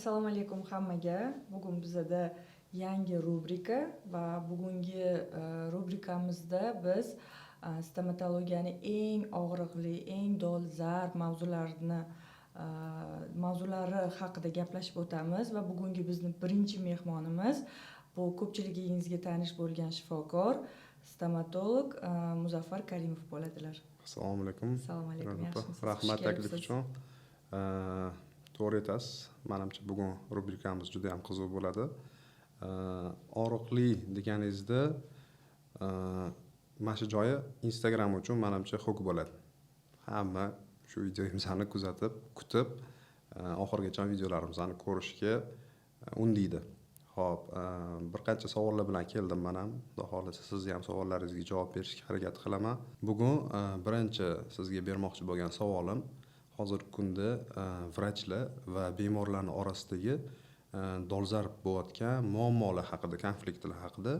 Assalomu alaykum hammaga. Bugun bizada yangi rubrika va bugungi rubrikamizda biz stomatologiyani eng og'riqli, eng dolzarb mavzulari haqida gaplashib o'tamiz va bugungi bizni birinchi mehmonimiz bu ko'pchiligingizga tanish bo'lgan shifokor, stomatolog Muzaffar Karimov bo'ladilar. Assalomu alaykum. Assalomu alaykum. Yaxshimisiz? Rahmat taklif uchun. To'g'ri aytasiz. Menimcha bugun rubrikamiz juda ham qiziq bo'ladi. Og'riqli deganingizda mana shu joyi Instagram uchun menimcha hook bo'ladi. Hamma shu videomizni kutib, oxirigacha videolarimizni ko'rishga undaydi. Xo'p, bir qancha savollar bilan keldim men ham. Xudo xolasa sizni ham savollaringizga javob berishga harakat qilaman. Bugun birinchi sizga bermoqchi bo'lgan savolim hozirgi kunda vrachlar va bemorlarning orasidagi dolzarb bo'layotgan muammolar haqida, konfliktlar haqida.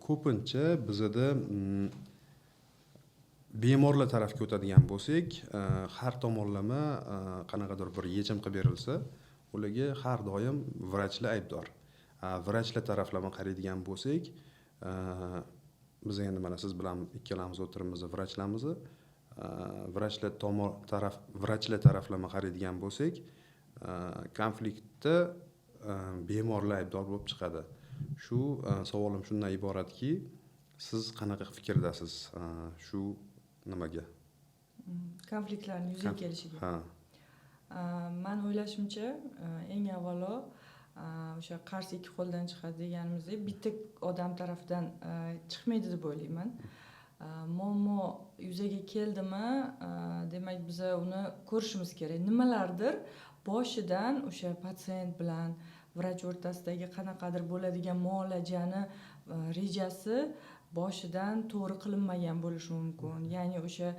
Ko'pincha bizda bemorlar tarafga o'tadigan bo'lsak, har tomonlama qanaqadir bir yechim qilib berilsa, ularga har doim vrachlar aybdor. Vrachlar taraflama qaraydigan bo'lsak, biz endi mana siz bilan ikkalamiz o'tiribmiz, vrachlarmiz. Vrachlar taraflama qaraydigan bo'lsak, konfliktda bemorlar aybdor bo'lib chiqadi. Shu savolim shundan iboratki, siz qanaqa fikrdasiz shu nimaga? Konfliktlarning yuzaga kelishiga. Men o'ylashimcha, eng avvalo o'sha qarz ikki qo'ldan chiqadi deganimizdek, bitta odam tarafidan chiqmaydi deb o'ylayman. Muammo yuzaga keldimi, demak biz uni ko'rishimiz kerak. Nimalardir boshidan o'sha pasiyent bilan vrach o'rtasidagi qanaqadir bo'ladigan muolajani rejasi boshidan to'g'ri qilinmagan bo'lishi mumkin. Ya'ni o'sha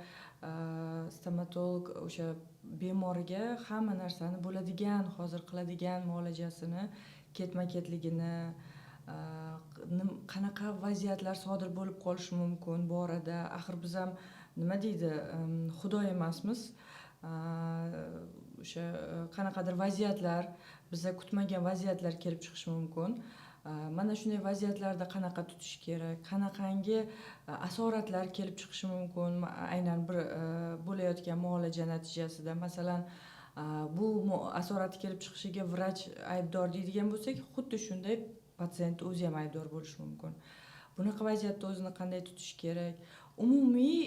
stomatolog o'sha bemorga hamma narsani bo'ladigan, hozir qiladigan muolajasini ketma-ketligini, qanaqa vaziyatlar sodir bo'lib qolishi mumkin bu orada. Axir biz ham nima deydi, xudo emasmiz. O'sha qanaqadir vaziyatlar, biza kutmagan vaziyatlar kelib chiqishi mumkin. Mana shunday vaziyatlarda qanaqa tutish kerak, qanaqangi asoratlar kelib chiqishi mumkin aynan bir bo'layotgan muolaja natijasida. Masalan, bu asorat kelib chiqishiga vrach aybdor deydigan bo'lsak, xuddi shunday pasiyent o'zi ham aybdor bo'lishi mumkin. Bunaqa vaziyatda o'zini qanday tutish kerak? Umumiy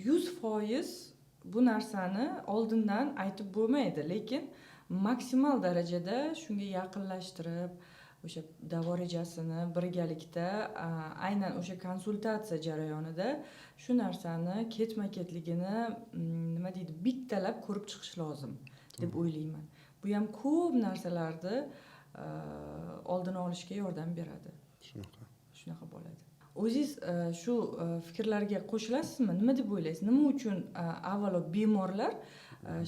100% bu narsani oldindan aytib bo'lmaydi, lekin maksimal darajada shunga yaqinlashtirib, o'sha davo rejasini birgalikda aynan o'sha konsultatsiya jarayonida shu narsani ketma-ketligini nima deydi, bittalab ko'rib chiqish lozim deb o'ylayman. Bu ham ko'p narsalarni oldini olishga yordam beradi. Shunaqa bo'ladi. O'zingiz shu fikrlarga qo'shilasizmi? Nima deb o'ylaysiz? Nima uchun avvalo bemorlar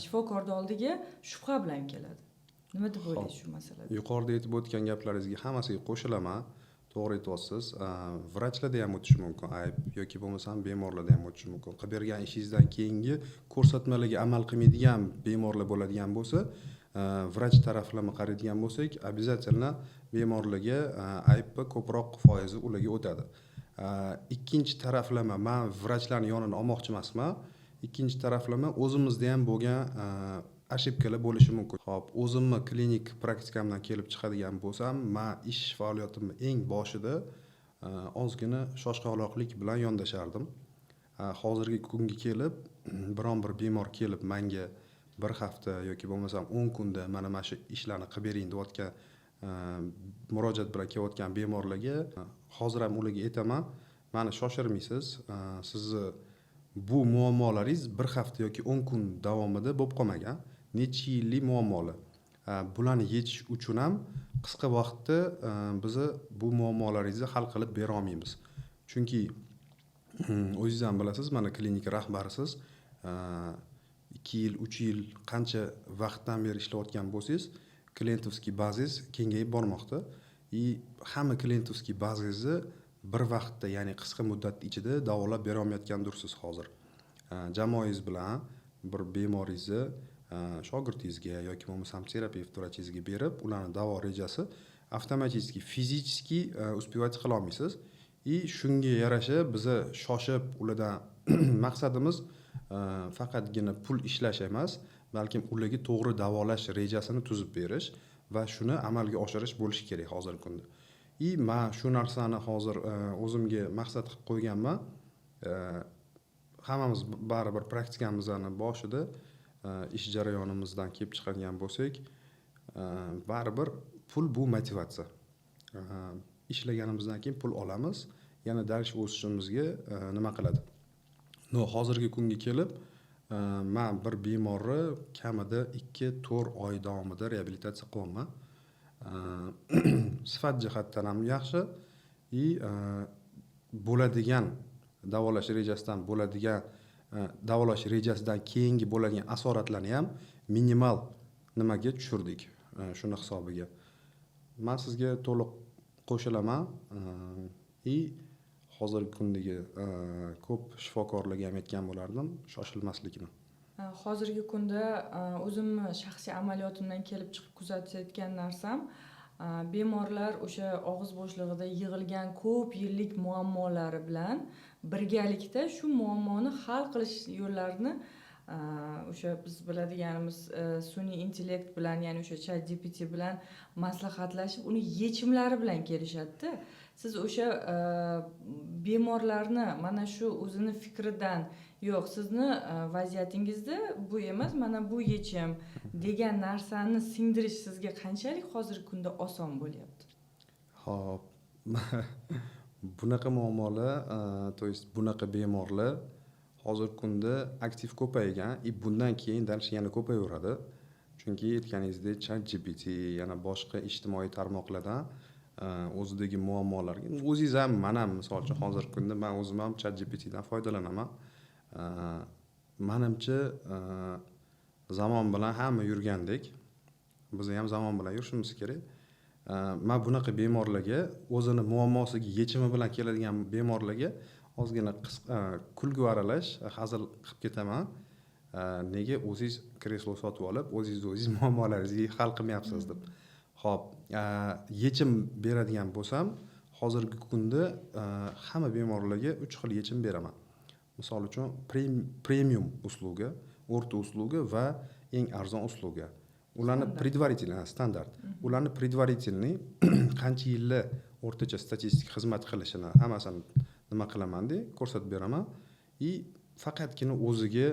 shifokorning oldiga shubha bilan keladi? Nima deb o'ylaysiz shu masalada? Yuqorida aytib o'tgan gaplaringizga hammasiga qo'shilaman. To'g'ri aytyapsiz. Vrachlarda ham o'tishi mumkin ayb yoki bo'lmasam bemorlarda ham o'tishi mumkin. Qilib bergan ishingizdan keyingi ko'rsatmalarga amal qilmaydigan bemorlar bo'ladigan bo'lsa, vrach taraflama qaraydigan bo'lsak, обязательно bemorlarga aybni ko'proq foizi ularga o'tadi. Ikkinchi taraflama, men vrachlarning yonini olmoqchi emasman. Ikkinchi taraflama o'zimizda ham bo'lgan ошибкаlar bo'lishi mumkin. Xo'p, o'zimni klinik praktikamdan kelib chiqadigan bo'lsam, men ish faoliyatimni eng boshida ozgina shoshqaloqlik bilan yondashardim. Hozirgi kunga kelib, biron bir bemor kelib menga bir hafta yoki bo'lmasam 10 kunda mana shu ishlarni qilib bering deyotgan murojaat bilan kelayotgan bemorlarga hozir ham ularga aytaman, meni shoshirmaysiz. Sizni bu muammolaringiz bir hafta yoki 10 kun davomida bo'lib qolmagan, necha yillik muammolar. Bularni yechish uchun ham qisqa vaqtda biz bu muammolaringizni hal qilib bera olmaymiz. Chunki o'zingiz ham bilasiz, mana klinika rahbarisiz, 2 yil, 3 yil qancha vaqtdan beri ishlayotgan bo'lsangiz, klientovskiy bazangiz kengayib bormoqda. Hamma klientovskiy bazangizni bir vaqtda, ya'ni qisqa muddat ichida davolab bera olmayotgandursiz hozir. Jamoangiz bilan bir bemoringizni shogirdingizga yoki bo'lmasam terapevt vrachingizga berib, ularni davo rejasi avtomatik fizически успевать qila olmaysiz. Shunga yarasha biza shoshib ulardan maqsadimiz faqatgina pul ishlash emas, balkim ularga to'g'ri davolash rejasini tuzib berish va shuni amalga oshirish bo'lishi kerak hozirgi kunda. Men shu narsani hozir o'zimga maqsad qilib qo'yganman. Hammamiz baribir praktikamizning boshida ish jarayonimizdan kelib chiqadigan bo'lsak, baribir pul bu motivatsiya. Ishlaganimizdan keyin pul olamiz, yana daraja o'sishimizga nima qiladi? Hozirgi kunga kelib, men bir bemorni kamida 2-4 oy davomida reabilitatsiya qilyapman. Sifat jihatdan ham yaxshi, bo'ladigan davolash rejasidan davolash rejasidan keyingi bo'ladigan asoratlarni ham minimal nimaga tushirdik, shuni hisobiga. Men sizga to'liq qo'shilaman. Hozirgi kundagi ko'p shifokorlarga ham aytgan bo'lardim, shoshilmaslikni. Hozirgi kunda o'zimni shaxsiy amaliyotimdan kelib chiqib kuzatayotgan narsam, bemorlar o'sha og'iz bo'shlig'ida yig'ilgan ko'p yillik muammolari bilan birgalikda shu muammoni hal qilish yo'llarini o'sha biz biladiganimiz sun'iy intellekt bilan, ya'ni o'sha ChatGPT bilan maslahatlashib, uni yechimlari bilan kelishadi-da. Siz o'sha bemorlarni mana shu o'zini fikridan, yo'q, sizni vaziyatingizda bu emas, mana bu yechim degan narsani singdirish sizga qanchalik hozirgi kunda oson bo'lyapti? Xo'p. Bunaqa muammolar, to есть bunaqa bemorlar hozirgi kunda aktiv ko'paygan, bundan keyin daraja yana ko'payaveradi. Chunki aytganingizdek ChatGPT yana boshqa ijtimoiy tarmoqlardan o'zidagi muammolarga, o'zingiz ham, men ham misol uchun hozirgi kunda men o'zim ham ChatGPT dan foydalanaman. Menimcha zamon bilan hamma yurgandek, biz ham zamon bilan yurishimiz kerak. Men bunaqa bemorlarga, o'zini muammosiga yechimi bilan keladigan bemorlarga ozgina kulgu aralash, hazil qilib ketaman. Nega o'zingiz kreslo sotib olib, o'zingiz muammolaringizni hal qilmayapsiz deb. Xo'p, yechim beradigan bo'lsam, hozirgi kunda hamma bemorlarga 3 xil yechim beraman. Misol uchun premium usluga, o'rta usluga va eng arzon usluga. Ularni предварительный standart. Ularni предварительный qancha yillar o'rtacha statistik xizmat qilishini hammasini nima qilaman-da, ko'rsatib beraman. Faqatgina o'ziga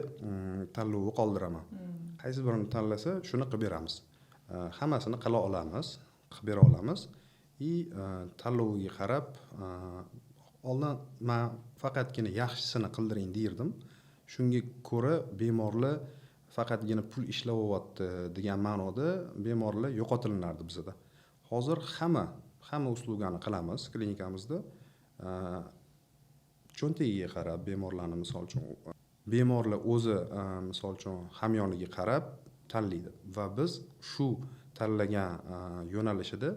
tanlovni qoldiraman. Qaysi birini tanlasa, shuni qilib beramiz. Hammasini qila olamiz, qilib bera olamiz. Tanloviga qarab, oldin men faqatgina yaxshisini qildiring derdim. Shunga ko'ra bemorlar faqatgina pul ishlayapti degan ma'noda bemorlar yo'qotilinardi bizda. Hozir hamma uslugani qilamiz klinikamizda. Cho'ntagiga qarab bemorlarni, misol uchun bemorlar o'zi misol uchun hamyoniga qarab tanlaydi va biz shu tanlagan yo'nalishida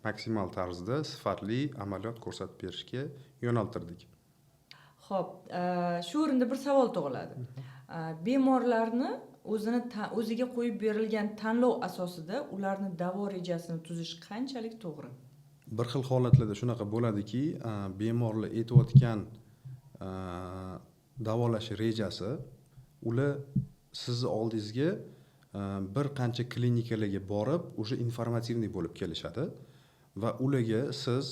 maksimal tarzda sifatli amaliyot ko'rsatib berishga yo'naltirdik. Xo'p, shu o'rinda bir savol tug'iladi. Bemorlarni o'ziga qo'yib berilgan tanlov asosida ularni davo rejasini tuzish qanchalik to'g'ri? Bir xil holatlarda shunaqa bo'ladiki, bemorlar aytayotgan davolash rejasi ular sizni oldingizga bir qancha klinikalarga borib, o'sha informativniy bo'lib kelishadi va ularga siz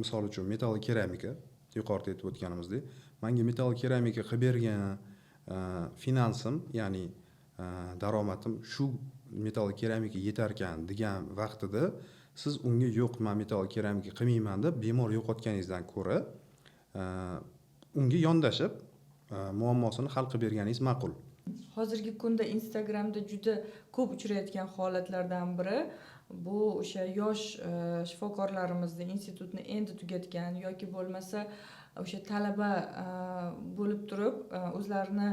misol uchun metall keramika, yuqorida aytib o'tganimizdek, menga metall keramika qilib bergan finansim, ya'ni daromadim shu metall keramika yetar ekan degan vaqtida siz unga yo'q, men metall keramika qilmayman deb bemor yo'qotganingizdan ko'ra unga yondashib muammosini hal qilib berganingiz ma'qul. Hozirgi kunda Instagramda juda ko'p uchrayotgan holatlardan biri bu o'sha yosh shifokorlarimizni institutni endi tugatgan yoki bo'lmasa o'sha talaba bo'lib turib o'zlarini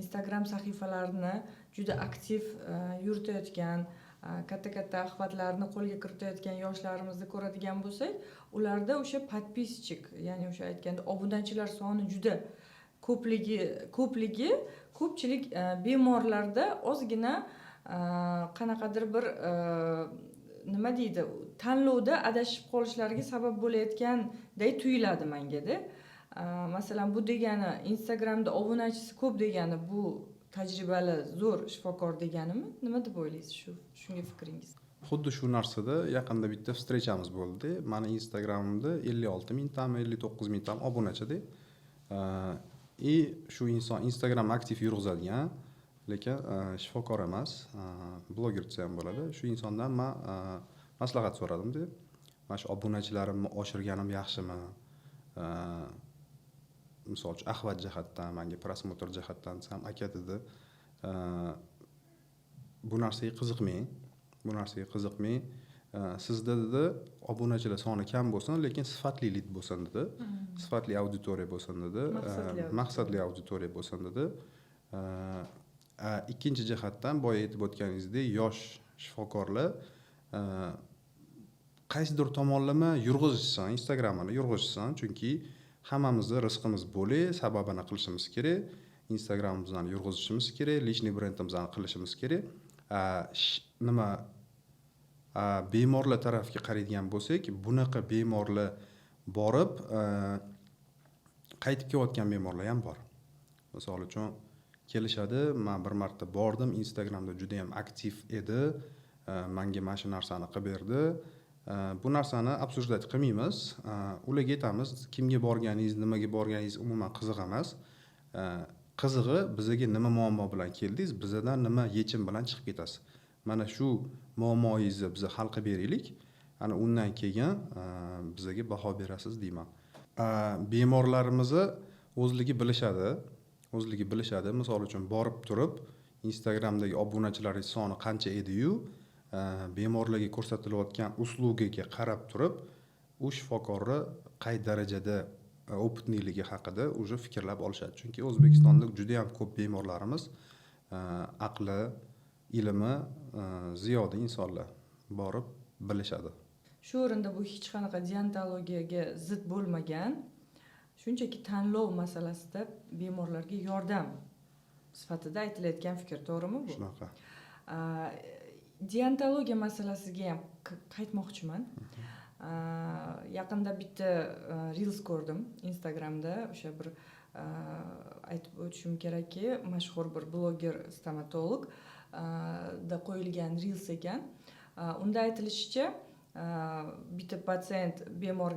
Instagram sahifalarini juda aktiv yuritayotgan, katta axlatlarni qo'lga kiritayotgan yoshlarimizni ko'radigan bo'lsak, ularda o'sha podpischik, ya'ni o'sha aytganda obunachilar soni juda ko'pchilik bemorlarda ozgina qanaqadir bir nima deydi, tanlovda adashib qolishlariga sabab bo'layotganday tuyuladi mengada. Masalan, bu degani Instagramda obunachisi ko'p degani bu tajribali zo'r shifokor deganimi? Nima deb o'ylaysiz shunga fikringiz? Xuddi shu narsada yaqinda bitta встречamiz bo'ldi. Mani Instagramimda 56 mingtami, 59 mingtami obunachida. И shu inson Instagram aktiv yurg'izadigan, lekin shifokor emas, bloger desa ham bo'ladi. Shu insondan men maslahat so'radim-da. Mana shu obunachilarimni oshirganim yaxshimi? Misol uchun axvat jihatdan, menga prosmotr jihatdan desam, aka dedi, bu narsaga qiziqmang. Sizda dedi, obunachilar soni kam bo'lsin, lekin sifatli lead bo'lsin dedi. Sifatli auditoriya bo'lsin dedi. Maqsadli auditoriya bo'lsin dedi. Ikkinchi jihatdan boya aytib o'tganingizdek, yosh shifokorlar qaysidir tomonlama yurg'izishsin, Instagramini yurg'izishsin, chunki hammamizni rizqimiz bo'lay, sababini qilishimiz kerak. Instagramimizni yurg'izishimiz kerak, lичный brendimizni qilishimiz kerak. Bemorlar tarafiga qaraydigan bo'lsak, bunaqa bemorlar borib qaytib kelayotgan bemorlar ham bor. Misol uchun kelishadi, men bir marta bordim, Instagramda juda ham aktiv edi, menga mana shu narsani qilib berdi. Bu narsani обсуждать qilmaymiz. Ularga aytamiz, kimga borganingiz, nimaga borganingiz umuman qiziq emas. Qizig'i bizga nima muammo bilan keldingiz, bizdan nima yechim bilan chiqib ketasiz. Mana shu muammoingizni biz hal qilib beraylik. Ana undan keyin bizga baho berasiz deyman. Bemorlarimizni o'zligi bilishadi. Misol uchun borib turib, Instagramdagi obunachilaringiz soni qancha edi-yu, bemorlarga ko'rsatilayotgan uslugiga qarab turib, u shifokorni qay darajada opitniligi haqida уже fikrlab olishadi. Chunki O'zbekistonda juda ham ko'p bemorlarimiz aqli, ilmi ziyoda insonlar borib bilishadi. Shu o'rinda bu hech qanaqa deontologiyaga zid bo'lmagan, shunchaki tanlov masalasida bemorlarga yordam sifatida aytilayotgan fikr, to'g'rimi bu? Shunaqa. Deontologiya masalasiga ham qaytmoqchiman. Yaqinda bitta reels ko'rdim Instagramda, o'sha bir aytib o'tishim kerakki, mashhur bir bloger stomatolog da qo'yilgan reels ekan. Unda aytilishicha, bitta patsient bemor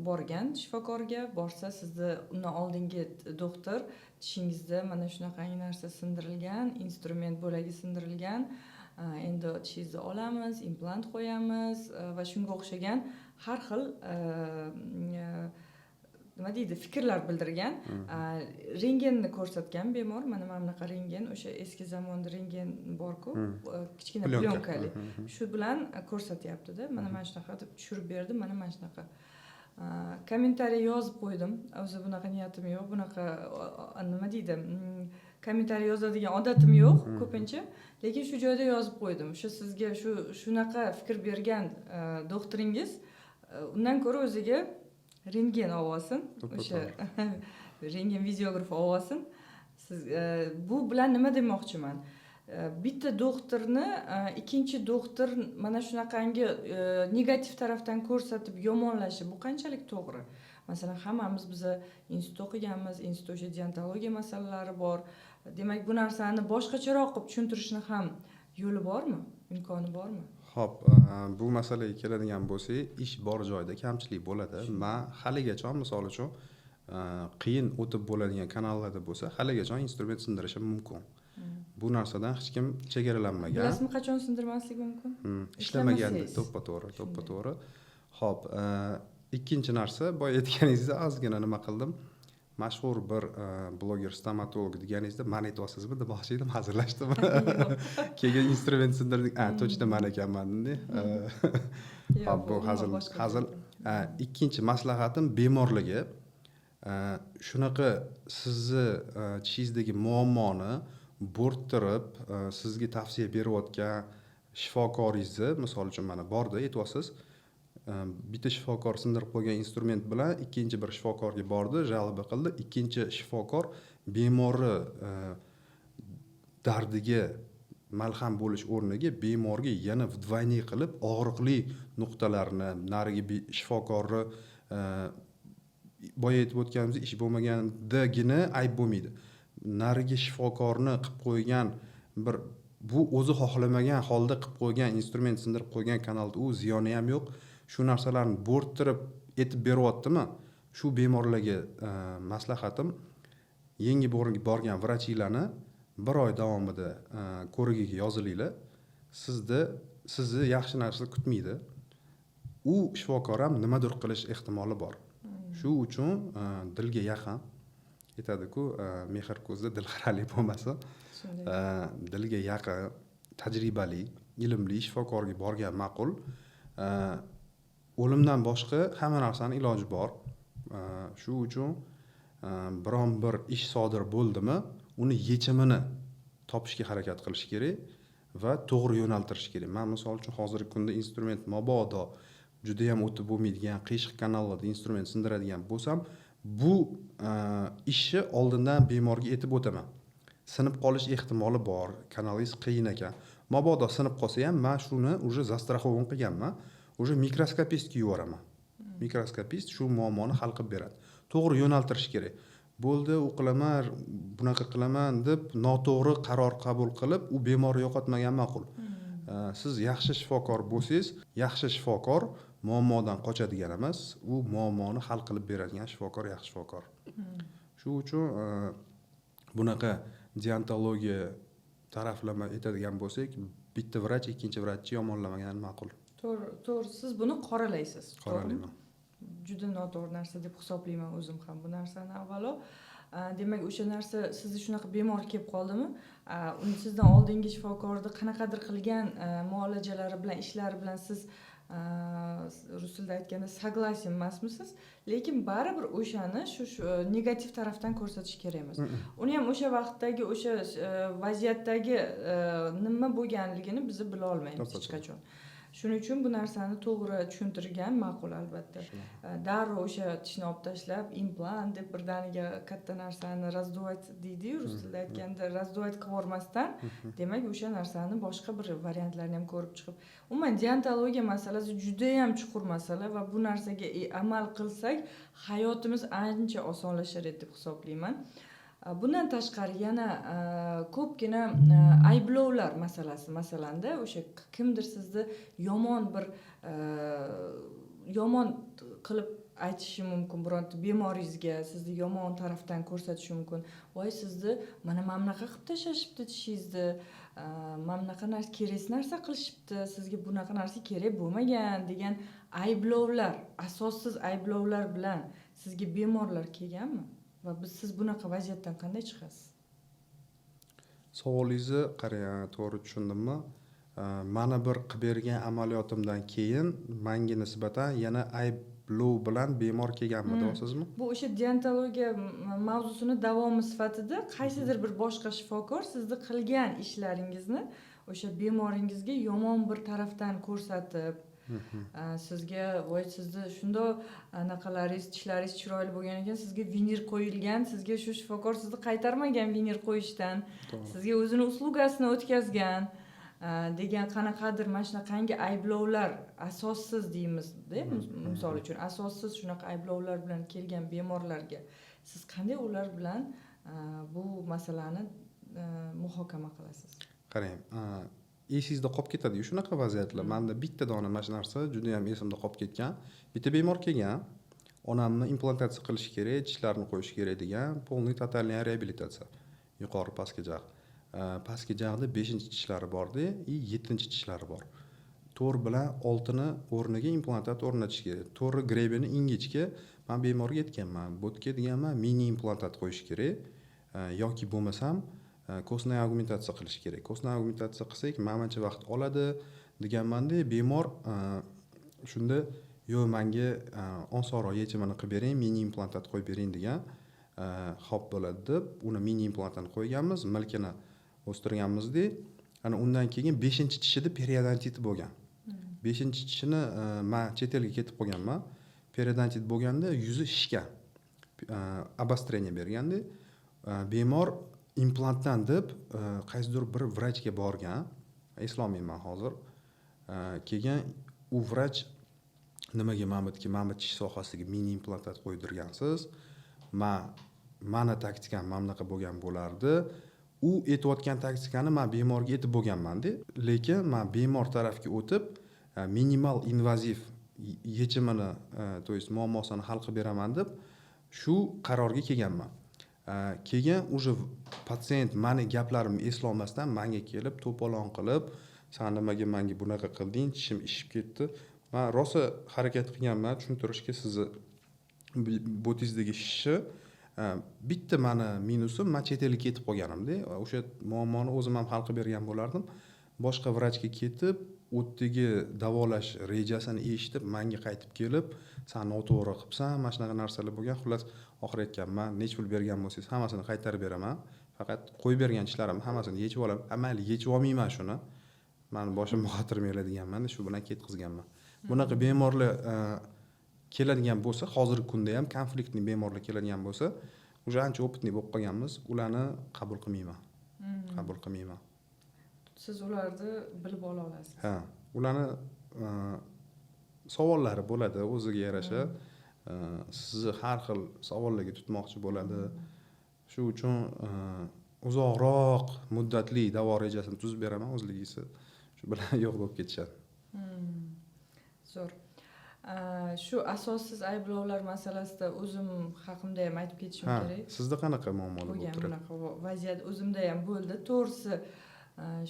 borgan shifokorga, borsa sizni undan oldingi doktor tishingizda mana shunaqangi narsa sindirilgan, instrument bo'lagi sindirilgan, endi tishingizni olamiz, implant qo'yamiz va shunga o'xshagan har xil nima deydi, fikrlar bildirgan. Rengenni ko'rsatgan bemor, mana bunaqa rengen, o'sha eski zamonda rengen bor-ku, kichkina plyonkali. Shu bilan ko'rsatyapti-da, mana shunaqa deb tushirib berdim, mana shunaqa. Kommentariy yozib qo'ydim. O'zi bunaqa niyatim yo'q, bunaqa nima deydi, kommentariy yozadigan odatim yo'q ko'pincha, lekin shu joyda yozib qo'ydim. O'sha sizga shunaqa fikr bergan doktoringiz undan ko'ra o'ziga rengen olsin, o'sha rengen videograf olsin. Siz bu bilan nima demoqchiman? Bitta doktorni ikkinchi doktor mana shunaqangi negativ tarafdan ko'rsatib yomonlashi bu qanchalik to'g'ri? Masalan, hammamiz biz institut o'qiganmiz, institutda o'sha deontologiya masalalari bor. Demak, bu narsani boshqacharoq qilib tushuntirishni ham yo'li bormi? Imkoni bormi? Xo'p, bu masalaga keladigan bo'lsak, ish bor joyda kamchilik bo'ladi. Men haligacha, misol uchun, qiyin o'tib bo'ladigan kanallarda bo'lsa, haligacha instrument sindirishim mumkin. Bu narsadan hech kim chegaralanmagan. Bilasizmi, qachon sindirmaslik mumkin? Ishlamaganda to'ppa-to'g'ri. Xo'p, ikkinchi narsa, boya aytganingizda ozgina nima qildim? Mashhur bir bloger stomatolog deganingizda men aytyapsizmi demoqchi edim, hazillashdim. Keyin instrument sindirdik. Точно men ekanman dedi. Xo'p, bu hazil. Ikkinchi maslahatim bemorlarga shunaqa sizni tishingizdagi muammoni bo'rttirib, sizga tavsiya berayotgan shifokoringizni, misol uchun mana borda aytyapsiz, bitta shifokor sindirib qo'ygan instrument bilan ikkinchi bir shifokorga bordi, jalba qildi. Ikkinchi shifokor bemorni dardiga malham bo'lish o'rniga bemorga yana vdvayniy qilib og'riqli nuqtalarni narigi shifokorni boya aytib o'tganimizdek ish bo'lmagandagina ayb bo'lmaydi. Narigi shifokorni qilib qo'ygan bir bu o'zi xohlamagan holda qilib qo'ygan instrument sindirib qo'ygan kanalda u ziyoni ham yo'q. Shu narsalarni bo'rttirib etib beryaptimi? Shu bemorlarga maslahatim yangi borgan vrachlarni bir oy davomida ko'rigiga yozilinglar. Sizni yaxshi narsa kutmaydi. U shifokor ham nimadir qilish ehtimoli bor. Shu uchun dilga yaqin aytadi-ku, mehr ko'zda dilxiralik bo'lmasa, dilga yaqin, tajribali, ilmli shifokorga borgan ma'qul. O'limdan boshqa hamma narsaning iloji bor. Shu uchun biron bir ish sodir bo'ldimi, uni yechimini topishga harakat qilish kerak va to'g'ri yo'naltirish kerak. Men misol uchun hozirgi kunda instrument mabodo juda ham o'tib bo'lmaydigan qiyshiq kanallarda instrument sindiradigan bo'lsam, bu ishni oldindan bemorga aytib o'taman. Sinib qolish ehtimoli bor, kanalingiz qiyin ekan. Mabodo sinib qolsa ham men shuni уже застрахован qilganman. Уже mikroskopistga yuboraman. Mikroskopist shu muammoni hal qilib beradi. To'g'ri yo'naltirish kerak. Bo'ldi, u qilaman, bunaqa qilaman deb noto'g'ri qaror qabul qilib, u bemorni yo'qotmagan ma'qul. Siz yaxshi shifokor bo'lsangiz, yaxshi shifokor muammodan qochadigan emas, u muammoni hal qilib beradigan shifokor yaxshi shifokor. Shu uchun bunaqa deontologiya taraflama etadigan bo'lsak, bitta vrach ikkinchi vrachni yomonlamagan ma'qul. To'g'ri, siz buni qoralaysiz. Qoralayman. Juda noto'g'ri narsa deb hisoblayman o'zim ham bu narsani avvalo. Demak, o'sha narsa sizni shunaqa bemor kelib qoldimi, uni sizdan oldingi shifokorni qanaqadir qilgan muolajalari bilan, ishlari bilan siz rus tilida aytganda согласен emasmisiz? Lekin baribir o'shani shu negativ tarafdan ko'rsatish kerak emas. Uni ham o'sha vaqtdagi o'sha vaziyatdagi nima bo'lganligini biz bila olmaymiz hech qachon. Shuning uchun bu narsani to'g'ri tushuntirgan ma'qul albatta. Darrov o'sha tishni olib tashlab, implant deb birdaniga katta narsani razduvать deydi-yu, rus tilida aytganda razduvать qilmasdan, demak o'sha narsani boshqa bir variantlarini ham ko'rib chiqib, umuman deontologiya masalasi juda ham chuqur masala va bu narsaga amal qilsak, hayotimiz ancha osonlashar deb hisoblayman. Bundan tashqari yana ko'pgina ayblovlar masalasi, masalanda o'sha kimdir sizni yomon qilib aytishi mumkin, bironta bemoringizga sizni yomon tarafdan ko'rsatishi mumkin. Voy, sizni mana bunaqa qilib tashlashibdi tishingizni, mana bunaqa narsa kerak narsa qilishibdi, sizga bunaqa narsa kerak bo'lmagan degan ayblovlar, asossiz ayblovlar bilan sizga bemorlar kelganmi? Va siz bunaqa vaziyatdan qanday chiqasiz? Savolingizni qarang, to'g'ri tushundimmi? Mana bir qilib bergan amaliyotimdan keyin menga nisbatan yana ayblov bilan bemor kelganmi deysizmi? Bu o'sha deontologiya mavzusini davomi sifatida qaysidir bir boshqa shifokor sizni qilgan ishlaringizni o'sha bemoringizga yomon bir tarafdan ko'rsatib, sizga voy, sizni shundoq anaqalaringiz, tishlaringiz chiroyli bo'lgan ekan, sizga vinir qo'yilgan, sizga shu shifokor sizni qaytarmagan vinir qo'yishdan, sizga o'zini uslugasini o'tkazgan degan qanaqadir mana shunaqangi ayblovlar, asossiz deymiz-da, misol uchun asossiz shunaqa ayblovlar bilan kelgan bemorlarga siz qanday ular bilan bu masalani muhokama qilasiz? Qarang, esingizda qolib ketadi-yu shunaqa vaziyatlar. Menda bitta dona mana shu narsa juda ham esimda qolib ketgan. Bitta bemor kelgan, onamni implantatsiya qilish kerak, tishlarni qo'yish kerak degan, полный тотальный реабилитация. Yuqori pastki jag'. Pastki jag'da 5-tishlari bor-da, 7-tishlari bor. 4 bilan 6ni o'rniga implantat o'rnatish kerak. 4 grebeni ingichka. Men bemorga aytganman, bo'tga deganman, mini implantat qo'yish kerak yoki bo'lmasam kostная augmentatsiya qilish kerak. Kostная augmentatsiya qilsak, mancha vaqt oladi deganmanda, bemor shunda yo'q, menga osonroq yechimini qilib bering, mini implantat qo'yib bering degan. Xo'p bo'ladi deb, uni mini implantani qo'yganmiz, milkini o'stirganmizda, ana undan keyin 5-tishida periodontiti bo'lgan. beshinchi tishini man chet elga ketib qolganman. Periodontit bo'lganda yuzi shishgan. Обострение berganda bemor implantdan deb qaysidir bir vrachga borgan. Eslolmayman hozir. Kelgan u vrach nimaga mana tish sohasiga mini implantat qo'ydirgansiz. Mani taktikam mana bunaqa bo'lgan bo'lardi. U aytayotgan taktikani men bemorga aytib bo'lganman-da. Lekin men bemor tarafga o'tib minimal invaziv yechimini, to есть muammosini hal qilib beraman deb shu qarorga kelganman. Keyin уже patsient meni gaplarimni eslolmasdan menga kelib to'polon qilib, "Sen nimaga menga bunaqa qilding? Tishim ishib ketdi." Men rosa harakat qilganman tushuntirishga sizni botingizdagi shishni. Bitta meni minusim, men chet elga ketib qolganimda, o'sha muammoni o'zim ham hal qilib bergan bo'lardim. Boshqa vrachga ketib, o'tdagi davolash rejasini eshitib, menga qaytib kelib, "Sen noto'g'ri qilibsan, mana shunaqa narsalar bo'lgan." Xullas, oxir aytganman, "Nech pul bergan bo'lsangiz, hammasini qaytarib beraman. Faqat qo'yib bergan tishlarimni hammasini yechib olaman. Mayli, yechib olmayman shuni. Meni boshimga xotirim keladiganman, shu bilan ketkizganman." Bunaqa bemorlar keladigan bo'lsa, hozirgi kunda ham konfliktli bemorlar keladigan bo'lsa, уже ancha opitli bo'lib qolganmiz, ularni qabul qilmayman. Qabul qilmayman. Siz ularni bilib ola olasiz. Ha, ularni savollari bo'ladi o'ziga yarasha. Sizni har xil savollarga tutmoqchi bo'ladi. Shu uchun uzoqroq muddatli davo rejasini tuzib beraman o'zligisi. Shu bilan yo'q bo'lib ketishadi. Zo'r. Shu asossiz ayblovlar masalasida o'zim haqimda ham aytib ketishim kerak. Sizda qanaqa muammolar bo'lib turadi? Bunaqa vaziyat o'zimda ham bo'ldi. To'g'risi,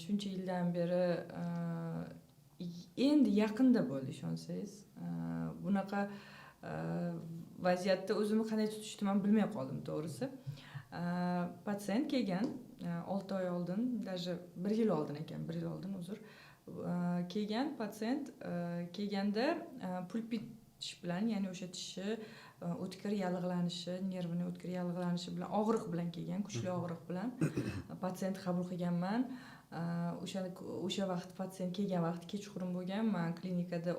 shuncha yildan beri endi yaqinda bo'ldi, ishonsangiz. Bunaqa vaziyatda o'zimni qanday tutishni ham bilmay qoldim, to'g'risi. Patsient kelgan 6 oy oldin, даже 1 yil oldin ekan, 1 yil oldin uzr. Kelgan patsient kelganda pulpit tish bilan, ya'ni o'sha tishi o'tkir yallig'lanishi, nervini o'tkir yallig'lanishi bilan, og'riq bilan kelgan, kuchli og'riq bilan patsient qabul qilganman. O'sha vaqt patsient kelgan vaqt kechqurun bo'lgan. Men klinikada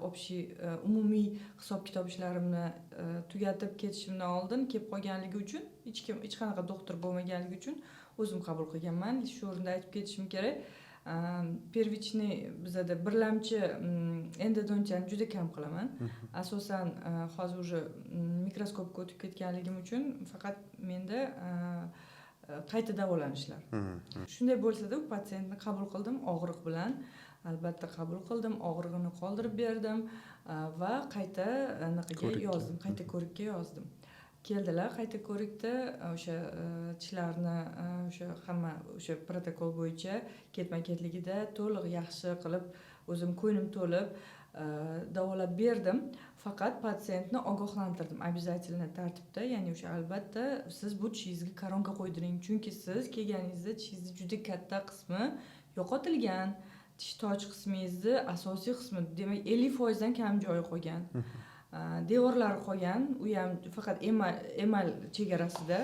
umumiy hisob-kitob ishlarimni tugatib ketishimdan oldin kelib qolganligi uchun, hech qanaqa doktor bo'lmaganligi uchun o'zim qabul qilganman. Shu o'rinda aytib ketishim kerak. Первичный bizada birlamchi endodontiani juda kam qilaman. Asosan hozir уже mikroskopga o'tib ketganligim uchun faqat menda qayta davolanishlar. Shunday bo'lsa-da, u patsientni qabul qildim og'riq bilan. Albatta qabul qildim, og'rig'ini qoldirib berdim va qayta anaqaga yozdim, qayta ko'rikka yozdim. Keldilar, qayta ko'rikda o'sha tishlarni hamma o'sha protokol bo'yicha ketma-ketligida to'liq yaxshi qilib o'zim ko'nglim to'lib davolab berdim. Faqat patsientni ogohlantirdim обязательно tartibda, ya'ni o'sha albatta siz bu tishingizga koronka qo'ydiring, chunki siz kelganingizda tishingizni juda katta qismi yo'qotilgan. Tish toj qismingizni asosiy qismi, demak 50% dan kam joyi qolgan. Devorlari qolgan, u ham faqat emal chegarasida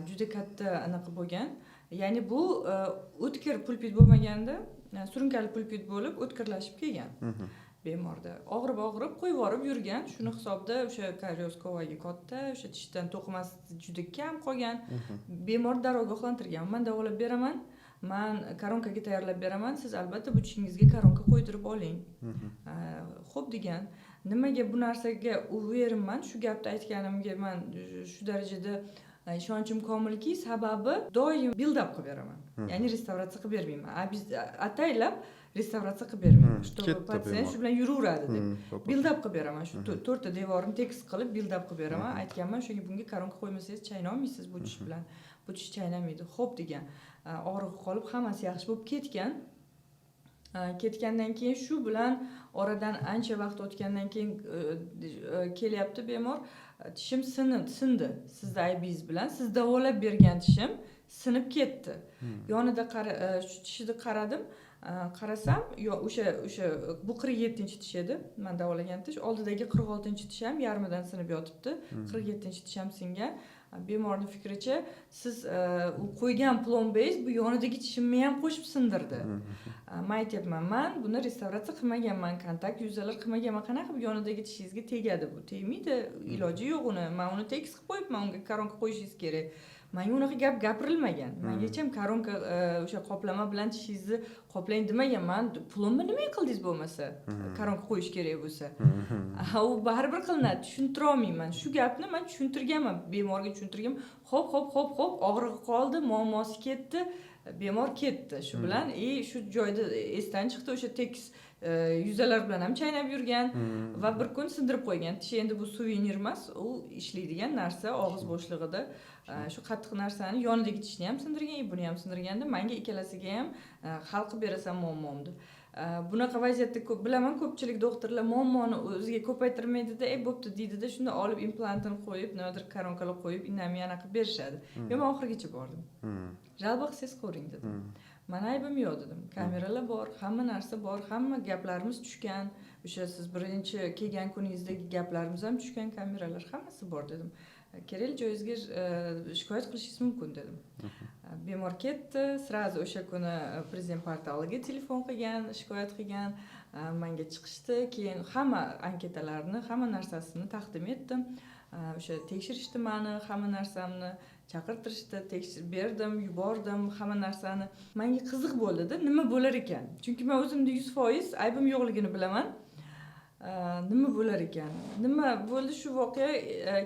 juda katta anaqa bo'lgan. Ya'ni bu o'tkir pulpit bo'lmaganda, surunkali pulpit bo'lib o'tkirlashib kelgan bemorda. Og'rib qo'yib yorib yurgan. Shuni hisobda o'sha karioz kovagi katta, o'sha tishdan to'qimasi juda kam qolgan. Bemor darrov ogohlantirgan. Men davolab beraman. Men koronkaga tayyorlab beraman. Siz albatta bu tishingizga koronka qo'ydirib oling. Xo'p degan. Nimaga bu narsaga uverimman? Shu gapni aytganimga men shu darajada ishonchim komilki, sababi doim build up qilib beraman. Ya'ni restavratsiya qilib bermayman. Ataylab restavratsiya qilib bermayman. Чтобы patsient shu bilan yuraveradi deb. Build up qilib beraman. Shu 4 ta devorni tekis qilib build up qilib beraman. Aytganman, shunga bunga koronka qo'ymasangiz chaynolmaysiz bu tish bilan. Bu tish chaynamaydi. Xo'p degan. Og'riq qolib hammasi yaxshi bo'lib ketgan. Ketgandan keyin shu bilan oradan ancha vaqt o'tgandan keyin kelyapti bemor. Tishim sindi. Sizni aybingiz bilan siz davolab bergan tishim sinib ketdi. Yonida shu tishni qaradim. Qarasam, o'sha bu 47-tish edi. Men davolagan tish. Oldidagi 46-tish ham yarmidan sinib yotibdi. 47-tish ham singan. Bemorning fikricha, siz u qo'ygan plombangiz bu yonidagi tishimni ham qo'shib sindirdi. Men aytyapman, men buni restavratsiya qilmaganman, kontakt yuzalar qilmaganman. Qanaqa bu yonidagi tishingizga tegadi bu? Tegmaydi, iloji yo'q uni. Men uni tekis qilib qo'yibman, unga koronka qo'yishingiz kerak. Menga unaqa gap gapirilmagan. Menga hech ham koronka o'sha qoplama bilan tishingizni qoplang demaganman. Plomba nima qildingiz bo'lmasa? Koronka qo'yish kerak bo'lsa. U baribir qilinadi, tushuntira olmayman. Shu gapni men tushuntirganman, bemorga tushuntirganman. Hop, og'rig'i qoldi, muammosi ketdi. Bemor ketdi. Shu bilan shu joyda esdan chiqdi, o'sha tekis yuzalar bilan ham chaynab yurgan va bir kun sindirib qo'ygan. Tish endi bu suvenir emas, u ishlaydigan narsa og'iz bo'shlig'ida. Shu qattiq narsani yonidagi tishni ham sindirgan, buni ham sindirganda menga ikkalasiga ham hal qilib berasan muammomni. Bunaqa vaziyatda bilaman, ko'pchilik doktorlar muammoni o'ziga ko'paytirmaydida, bo'pti deydida, shunda olib implantini qo'yib, nimadir koronkalar qo'yib, indamay yana qilib berishadi. Men oxirigacha bordim. Jalba qilsangiz ko'ring dedim. Mani aybim yo'q dedim. Kameralar bor, hamma narsa bor, hamma gaplarimiz tushgan. O'sha siz birinchi kelgan kuningizdagi gaplarimiz ham tushgan, kameralar hammasi bor dedim. Kerak joyingizga shikoyat qilishingiz mumkin dedim. Bemor ketdi, srazi o'sha kuni prezident portaliga telefon qilgan, shikoyat qilgan, menga chiqishdi, keyin hamma anketalarni, hamma narsasini taqdim etdim. O'sha tekshirishdi meni, hamma narsamni chaqirtirishdi, tekshirib berdim, yubordim, hamma narsani. Menga qiziq bo'ldi-da, nima bo'lar ekan? Chunki men o'zimda 100% aybim yo'qligini bilaman. Nima bo'lar ekan? Nima bo'ldi shu voqea?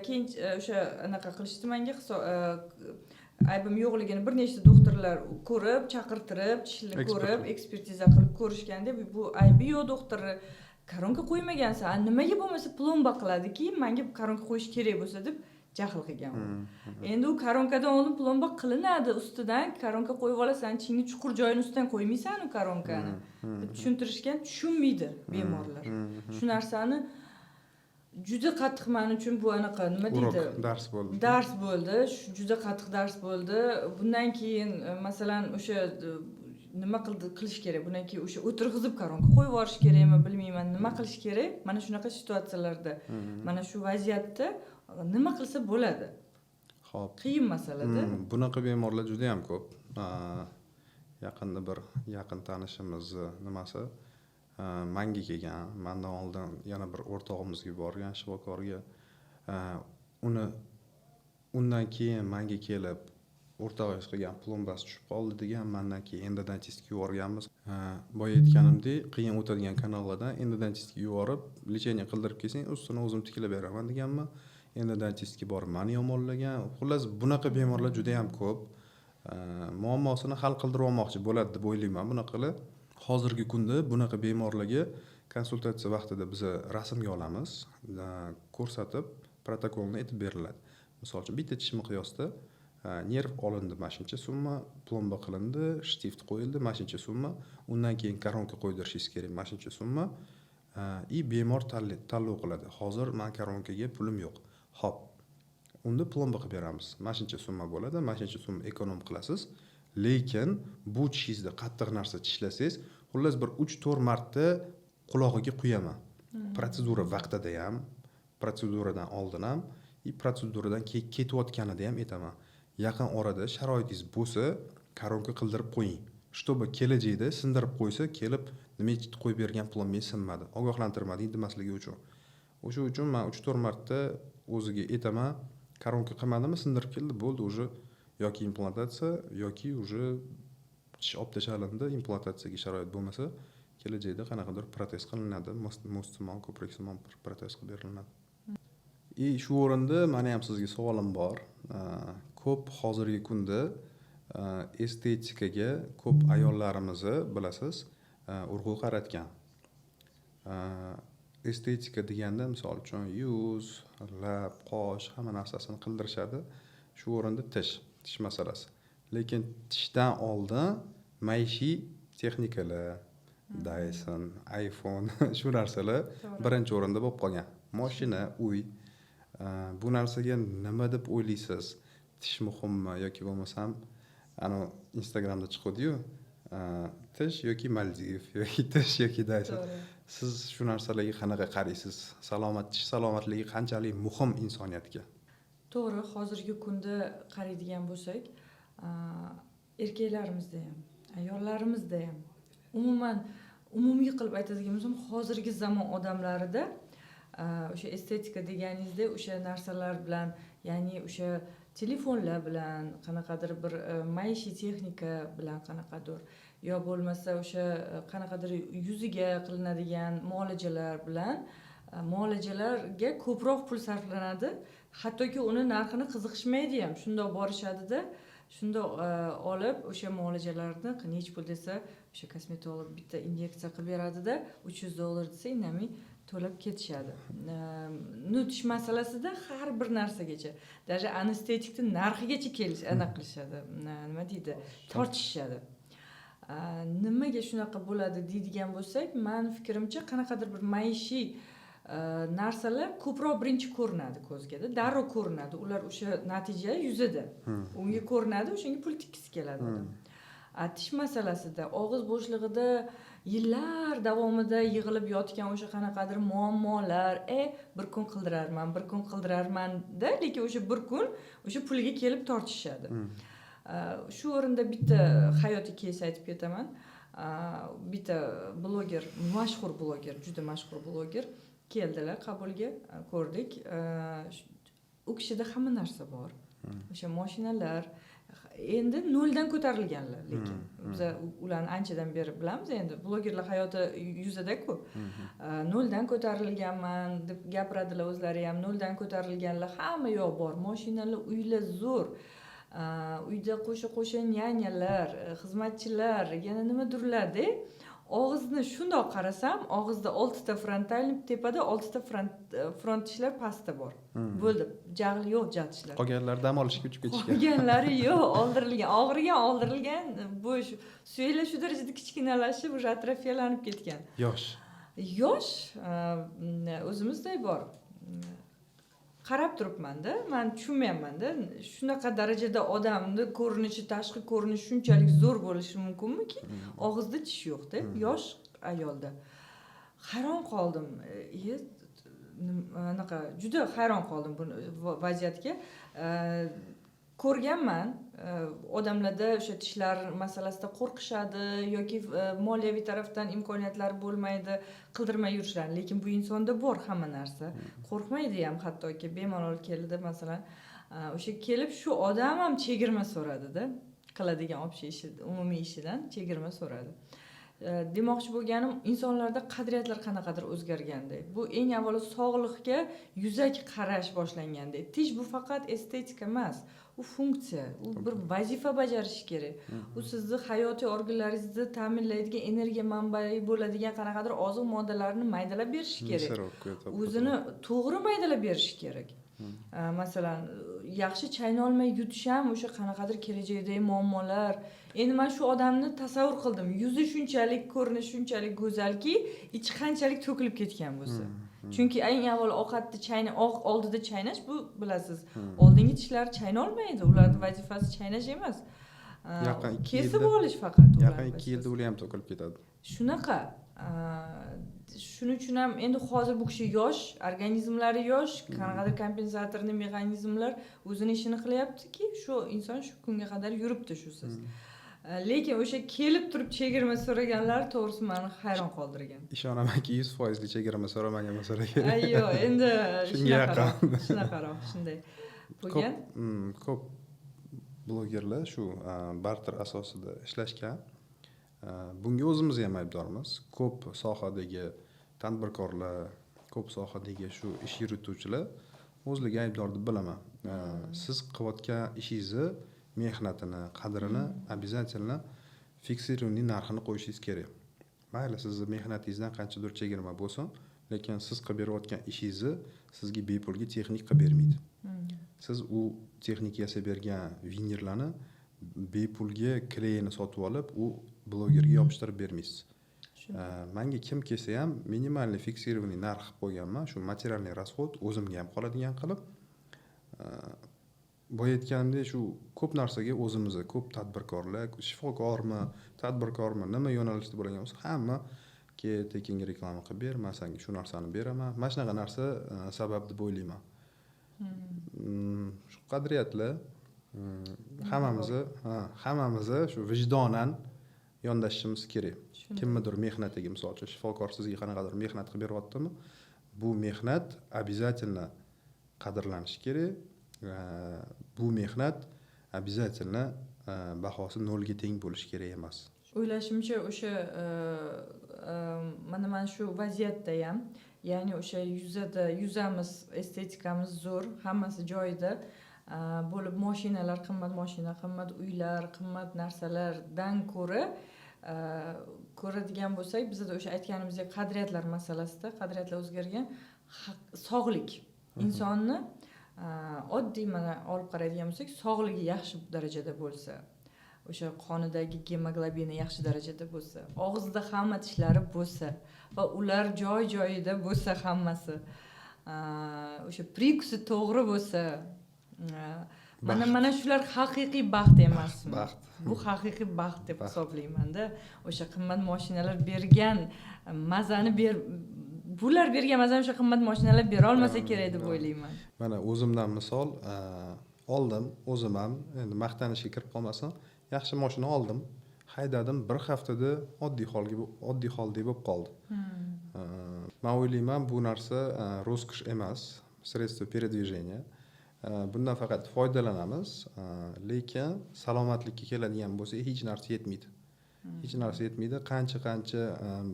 Keyin o'sha anaqa qilishdi menga, aybim yo'qligini bir nechta doktorlar ko'rib, chaqirtirib, tishni ko'rib, ekspertiza qilib ko'rishganda, bu aybi yo'q doktor. Koronka qo'ymagansan, nimaga bo'lmasa plomba qiladiki, menga koronka qo'yish kerak bo'lsa deb jahl qilgan. Endi u koronkadan oldin plomba qilinadi, ustidan koronka qo'yib olasan, tishning chuqur joyini ustidan qo'ymaysan u koronkani. Tushuntirishgan, tushunmaydi bemorlar. Shu narsani juda qattiq men uchun bu anaqa nima deydi? Dars bo'ldi. Shu juda qattiq dars bo'ldi. Bundan keyin masalan o'sha nima qilish kerak? Bundan keyin o'sha o'tirg'izib koronka qo'yib yuborish kerakmi, bilmayman. Nima qilish kerak? Mana shunaqa situatsiyalarda, mana shu vaziyatda nima qilsa bo'ladi? Xo'p, qiyin masalada. Bunaqa bemorlar juda ham ko'p. Yaqinda bir yaqin tanishimiz nimasi menga kelgan, mendan oldin yana bir o'rtog'imizga yuborgan shifokorga. Undan keyin menga kelib o'rtog'ingiz qilgan plombasi tushib qoldi degan, mendan keyin endodentistga yuborganmiz. Boya aytganimdek, qiyin o'tadigan kanallardan endodentistga yuborib, lecheniya qildirib kelsang, ustini o'zim tiklab beraman deganman. Endodentistga borib meni yomonlagan. Xullas, bunaqa bemorlar juda ham ko'p. Muammosini hal qildirib olmoqchi bo'ladi deb o'ylayman bunaqalar. Hozirgi kunda bunaqa bemorlarga konsultatsiya vaqtida biz rasmga olamiz, ko'rsatib, protokolni aytib beriladi. Misol uchun bitta tish miqyosida nerv olindi, mashincha summa, plomba qilindi, shtift qo'yildi, mashincha summa, undan keyin koronka qo'ydirishingiz kerak, mashincha summa, bemor tanlov qiladi. Hozir men koronkaga pulim yo'q. Xo'p, unda plomba qilib beramiz. Mashincha summa bo'ladi, mashincha summa ekonom qilasiz. Lekin bu tishingizda qattiq narsa tishlasangiz, xullas bir 3-4 marta qulog'iga quyaman. Protsedura vaqtida ham, protseduradan oldin ham, protseduradan ketayotganida ham aytaman. Yaqin orada sharoitingiz bo'lsa, koronka qildirib qo'ying. Чтобы kelajakda sindirib qo'ysa, kelib nima qo'yib bergan plomba sinmadi, ogohlantirmading demasligi uchun. O'sha uchun men 3-4 marta o'ziga aytaman, koronka qilmadimi, sindirib keldi, bo'ldi, уже yoki implantatsiya yoki уже tish olib tashlandi, implantatsiyaga sharoit bo'lmasa, kelajakda qanaqadir protez qilinadi, mostsimon, ko'priksimon protez qilib beriladi. Shu o'rinda meni ham sizga savolim bor. Ko'p hozirgi kunda estetikaga ko'p ayollarimizni bilasiz, urg'u qaratgan. Estetika deganda misol uchun yuz, lab, qosh, hamma narsasini qildirishadi. Shu o'rinda tish masalasi. Lekin tishdan oldin maishiy texnikalar, Dyson, iPhone shu narsalar birinchi o'rinda bo'lib qolgan. Mashina, uy. Bu narsaga nima deb o'ylaysiz? Tish muhimmi yoki bo'lmasam Instagramda chiqadi-yu, tish yoki Maldiv yoki tish yoki Dyson. Siz shu narsalarga qanaqa qaraysiz? Tish salomatligi qanchalik muhim insoniyatga? to'g'ri, hozirgi kunda qaraydigan bo'lsak, erkaklarimizda ham, ayollarimizda ham, umumiy qilib aytadigan bo'lsam, hozirgi zamon odamlarida o'sha estetika deganingizda o'sha narsalar bilan, ya'ni o'sha telefonlar bilan, qanaqadir bir maishiy texnika bilan qanaqadir, yo bo'lmasa o'sha qanaqadir yuziga qilinadigan muolajalarga ko'proq pul sarflanadi. Hattoki uni narxini qiziqishmaydi ham. Shundoq borishadi-da, shundoq olib o'sha muolajalarni necha pul desa, o'sha kosmetolog bitta inyeksiya qilib beradi-da, $300 desa indamay to'lab ketishadi. Nutish masalasida har bir narsagacha, даже anestetikning narxigacha qilishadi. Nima deydi? Tortishadi. Nimaga shunaqa bo'ladi deydigan bo'lsak, men fikrimcha qanaqadir bir maishiy narsalar ko'proq birinchi ko'rinadi ko'zga-da, darrov ko'rinadi. Ular o'sha natija yuzida. Unga ko'rinadi, o'shanga pul tikkisi keladi odam. Tish masalasida, og'iz bo'shlig'ida yillar davomida yig'ilib yotgan o'sha qanaqadir muammolar, bir kun qildirarman-da, lekin o'sha bir kun o'sha pulga kelib tortishadi. Shu o'rinda bitta hayotiy keys aytib ketaman. Bitta bloger, juda mashhur bloger keldilar qabulga, ko'rdik. U kishida hamma narsa bor. O'sha mashinalar endi noldan ko'tarilganlar, lekin biz ularni anchadan beri bilamiz, endi blogerlar hayoti yuzida-ku. Noldan ko'tarilganman deb gapiradilar o'zlari ham, noldan ko'tarilganlar hamma yoq bor, mashinalar, uylar zo'r. Uyda qo'sha nyanyalar, xizmatchilar, yana nimadirlar-da. Og'izni shundoq qarasam, og'izda 6 ta frontalniy, tepada 6 ta front tishlar pastda bor. Bo'ldi, jag'li yo'q tishlar. Qolganlari dam olishga uchib ketishgan. Qolganlari yo'q, og'rigan, bo'sh. Suyaklar shu darajada kichkinalashib, o'sha atrofiyalanib ketgan. Yosh, o'zimizday bor. Qarab turibman-da, men tushunmayapman-da, shunaqa darajada odamni ko'rinishi, tashqi ko'rinishi shunchalik zo'r bo'lishi mumkinmiki, og'izda tish yo'q-da, yosh ayolda. Hayron qoldim. Juda hayron qoldim bu vaziyatga. Ko'rganman, odamlarda o'sha tishlar masalasida qo'rqishadi yoki moliyaviy tarafdan imkoniyatlari bo'lmaydi, qildirmay yurishadi, lekin bu insonda bor hamma narsa. Qo'rqmaydi ham, hattoki bemalol keldi masalan, o'sha kelib shu odam ham chegirma so'radi-da, qiladigan umumiy ishidan chegirma so'radi. Demoqchi bo'lganim, insonlarda qadriyatlar qanaqadir o'zgargandek. Bu eng avvalo sog'liqqa yuzaki qarash boshlangandek. Tish bu faqat estetika emas, u funksiya, u bir vazifa bajarishi kerak. U sizni hayotiy organlaringizni ta'minlaydigan energiya manbai bo'ladigan qanaqadir oziq moddalarini maydalab berishi kerak. O'zini to'g'ri maydalab berishi kerak. Masalan, yaxshi chaynolmay yutish ham o'sha qanaqadir kelajakdagi muammolar. Endi men shu odamni tasavvur qildim. Yuzi shunchalik, ko'rinishi shunchalik go'zalki, ichi qanchalik to'kilib ketgan bo'lsa. Chunki eng avval ovqatni oldida chaynash, bu bilasiz, oldingi tishlar chaynolmaydi. Ularning vazifasi chaynash emas. Kesib olish faqat. Yaqin 2 yilda ular ham to'kilib ketadi. Shunaqa. Shuning uchun ham endi hozir bu kishi yosh, organizmlari yosh, qanaqadir kompensatorli mexanizmlar o'zini ishini qilyaptiki, shu inson shu kunga qadar yuribdi shusiz. Lekin o'sha kelib turib chegirma so'raganlar to'g'risi meni hayron qoldirgan. Ishonamanki 100% chegirma so'ramagan bo'lsa kerak. Ayyo, endi shunaqaroq shunday bo'lgan. Ko'p blogerlar shu barter asosida ishlashgan. Bunga o'zimiz ham aybdormiz. Ko'p sohadagi tadbirkorlar, ko'p sohadagi shu ish yurituvchilar o'zligi aybdor deb bilaman. Siz qilayotgan ishingizni, mehnatini, qadrini обязательно fiksirованный narxini qo'yishingiz kerak. Mayli sizni mehnatingizdan qanchadir chegirma bo'lsin, lekin siz qilib berayotgan ishingizni sizga bepulga texnik qilib bermaydi. Siz u texnik yasab bergan vinirlarni bepulga kleyini sotib olib, u blogerga yopishtirib bermaysiz. Menga kim kelsa ham minimalniy fiksirованный narx qo'yganman, shu materialniy расход o'zimga ham qoladigan qilib. Bo'yatganimda shu ko'p narsaga o'zimizni, ko'p tadbirkorlar, shifokormi, tadbirkormi, nima yo'nalishda bo'lgan bo'lsa, hamma tekinga reklama qilib ber, men senga shu narsani beraman. Mana shunaqa narsa sabab deb o'ylayman. Shu qadriyatlar hammamizni shu vijdonan yondashishimiz kerak. Kimnidir mehnatiga, misol uchun shifokor sizga qanaqadir mehnat qilib beryaptimi, bu mehnat обязательно qadrlanishi kerak. Bu mehnat обязательно bahosi nolga teng bo'lishi kerak emas. O'ylashimcha o'sha mana shu vaziyatda ham, ya'ni o'sha yuzamiz, estetikamiz zo'r, hammasi joyida bo'lib, mashinalar qimmat, mashina qimmat, uylar qimmat narsalardan ko'radigan bo'lsak, bizda o'sha aytganimizdek qadriyatlar masalasida, qadriyatlar o'zgargan, sog'lik insonni oddiy mana olib qaraydigan bo'lsak, sog'ligi yaxshi darajada bo'lsa, o'sha qonidagi gemoglobini yaxshi darajada bo'lsa, og'zida hamma tishlari bo'lsa va ular joy-joyida bo'lsa hammasi, o'sha prikusi to'g'ri bo'lsa, mana shular haqiqiy baxt emasmi? Baxt. Bu haqiqiy baxt deb hisoblayman-da. O'sha qimmat mashinalar bergan mazani bular bergan mazani o'sha qimmat mashinalar bera olmasa kerak deb o'ylayman. Mana o'zimdan misol oldim, o'zim ham endi maqtanishga kirib qolmasam, yaxshi mashina oldim, haydadim, bir haftada oddiy holdek bo'lib qoldi. Men o'ylayman, bu narsa roskosh emas, sredstvo передвижения. Bundan faqat foydalanamiz, lekin salomatlikka keladigan bo'lsa hech narsa yetmaydi. Hech narsa yetmaydi. Qancha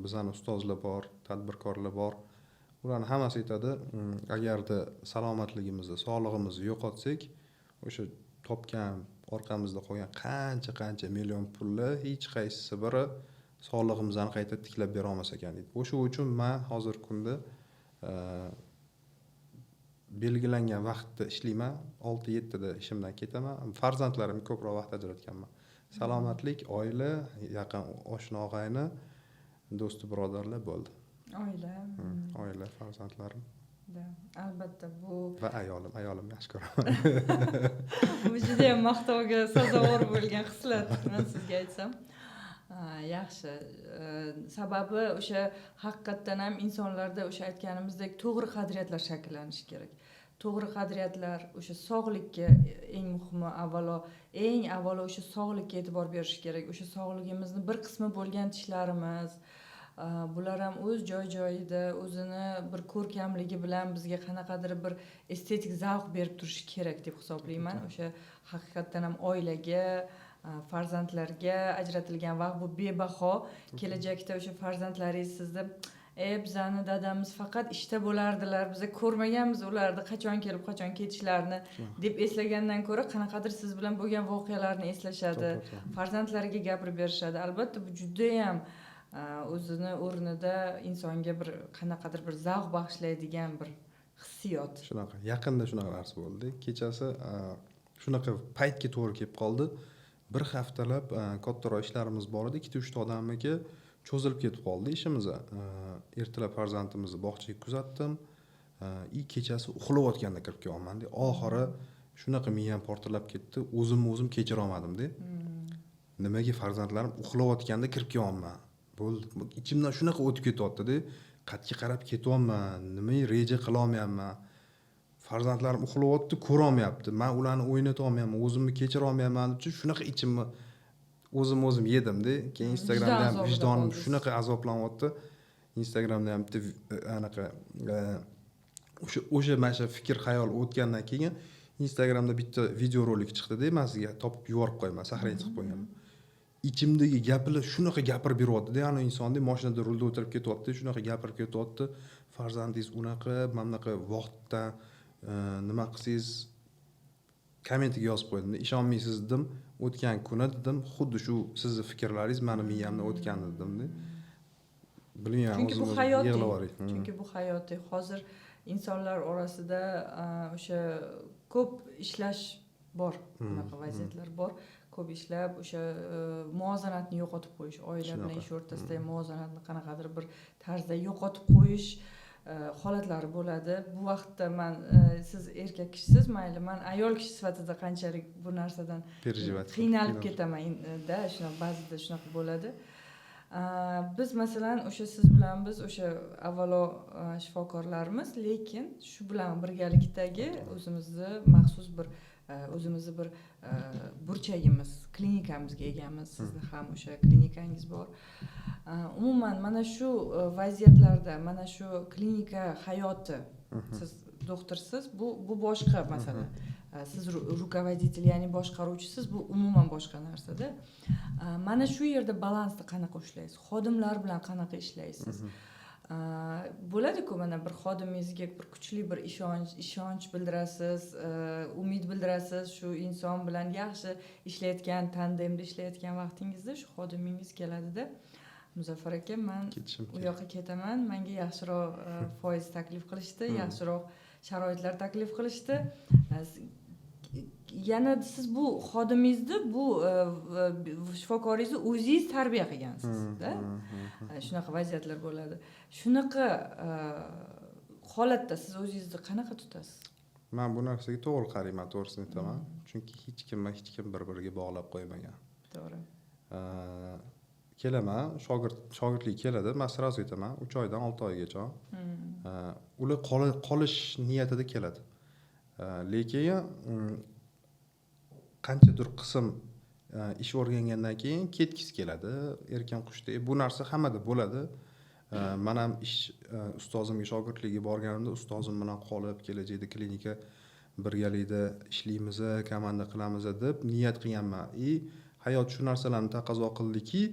bizning ustozlar bor, tadbirkorlar bor. Ularning hammasi aytadi, agarda salomatligimizni, sog'lig'imizni yo'qotsak, o'sha topgan orqamizda qolgan qancha million pullar hech qaysisi biri sog'lig'imizni qayta tiklab bera olmas ekan deydi. O'sha uchun men hozirgi kunda belgilangan vaqtda ishlayman, 6-7 da ishimdan ketaman. Farzandlarimga ko'proq vaqt ajratganman. Salomatlik, oila, yaqin oshna og'ayni, do'sti birodarlar bo'ldi. Oila, farzandlarim. Albatta bu va ayolim yaxshi ko'raman. Bu juda ham maqtovga sazovor bo'lgan xislat, men sizga aytsam. Yaxshi. Sababi o'sha haqiqatdan ham insonlarda o'sha aytganimizdek to'g'ri qadriyatlar shakllanishi kerak. To'g'ri qadriyatlar o'sha sog'likka eng muhimi, eng avvalo o'sha sog'likka e'tibor berish kerak. O'sha sog'ligimizni bir qismi bo'lgan tishlarimiz, bular ham o'z joyida o'zini bir ko'rkamligi bilan bizga qanaqadir bir estetik zavq berib turishi kerak deb hisoblayman. O'sha haqiqatdan ham oilaga, farzandlarga ajratilgan vaqt bu bebaho. Kelajakda o'sha farzandlaringiz sizni bizani dadamiz faqat ishda bo'lardilar, biz ko'rmaganmiz ularni qachon kelib qachon ketishlarini deb eslagandan ko'ra qanaqadir siz bilan bo'lgan voqealarni eslashadi, farzandlariga gapirib berishadi. Albatta bu juda ham o'zini o'rnida insonga bir qanaqadir bir zavq bag'ishlaydigan bir hissiyot. Shunaqa, yaqinda shunaqa narsa bo'ldi. Kechasi shunaqa paytga to'g'ri kelib qoldi. Bir haftalab kattaroq ishlarimiz bor edi, 2-3 odamniki cho'zilib ketib qoldi ishimiz. Ertalab farzandimizni bog'chaga kuzatdim. Kechasi uxlayotganda kirib kelyapman-da. Oxiri shunaqa miyam portlab ketdi. O'zim kechira olmadim-da. Nimaga farzandlarim uxlayotganda kirib kelyapman? Bo'ldi. Ichimdan shunaqa o'tib ketyapti-da. Qatga qarab ketyapman, nima reja qila olmayapman. Farzandlarim uxlayapti, ko'ra olmayapti. Men ularni o'ynata olmayapman, o'zimni kechira olmayapman deb shunaqa ichimni o'zim yedim-da. Keyin Instagramda ham vijdonim shunaqa azoblanyapti. Instagramda ham anaqa o'sha mana shu fikr xayol o'tgandan keyin Instagramda bitta video rolik chiqdi-da, men sizga topib yuborib qo'yaman, sahraga chiqib qo'yganman. İçimdagi gaplar shunaqa gapirib beryapti-da, ana insonni mashinada rulda o'tirib ketyapti, shunaqa gapirib ketyapti. Farzandingiz unaqa, mamnaqa vaqtda nima qilsangiz kommentiga yozib qo'ydim. Ishonmaysiz dedim, o'tgan kuni dedim, xuddi shu sizni fikrlaringiz meni miyamdan o'tgan dedim-da. Bilmayman, chunki bu hayotiy. Chunki bu hayotiy. Hozir insonlar orasida o'sha ko'p ishlash bor, bunaqa vaziyatlar bor. Ko'p ishlab o'sha muvozanatni yo'qotib qo'yish, oila bilan ish o'rtasidagi muvozanatni qanaqadir bir tarzda yo'qotib qo'yish holatlari bo'ladi. Bu vaqtda siz erkak kishisiz, mayli, men ayol kishi sifatida qanchalik bu narsadan qiynalib ketaman-da, shunaqa ba'zida shunaqa bo'ladi. Biz masalan o'sha siz bilan biz o'sha avvalo shifokorlarmiz, lekin shu bilan birgalikdagi o'zimizni maxsus bir o'zimizni bir burchagimiz, klinikamizga egamiz. Sizni ham o'sha klinikangiz bor. Umuman mana shu vaziyatlarda, mana shu klinika hayoti, siz doktorsiz, bu boshqa masala. Siz rukovodитель, ya'ni boshqaruvchisiz, bu umuman boshqa narsada. Mana shu yerda balansni qanaqa ushlaysiz? Xodimlar bilan qanaqa ishlaysiz? Bo'ladi-ku, mana bir xodimingizga bir kuchli bir ishonch bildirasiz, umid bildirasiz, shu inson bilan yaxshi ishlayotgan, tandemda ishlayotgan vaqtingizda shu xodimingiz keladida, Muzaffar aka, men u yoqqa ketaman, menga yaxshiroq foiz taklif qilishdi, yaxshiroq sharoitlar taklif qilishdi. Yana siz bu xodimingizni, bu shifokoringizni o'zingiz tarbiya qilgansiz-da. Shunaqa vaziyatlar bo'ladi. Shunaqa holatda siz o'zingizni qanaqa tutasiz? Men bu narsaga to'g'ri qarayman, to'g'risini aytaman. Chunki hech kim bir-biriga bog'lab qo'ymagan. To'g'ri. Kelaman, shogirdlik keladi, men sразу aytaman, 3 oydan 6 oygacha. Ular qolish niyatida keladi. Lekin qanchadir qism ish o'rgangandan keyin ketgisi keladi, erkin qushdek. Bu narsa hammada bo'ladi. Men ham ustozimga shogirdlikka borganimda ustozim bilan qolib, kelajakda klinika birgalikda ishlaymiz, komanda qilamiz deb niyat qilganman. Hayot shu narsalarni taqozo qildiki,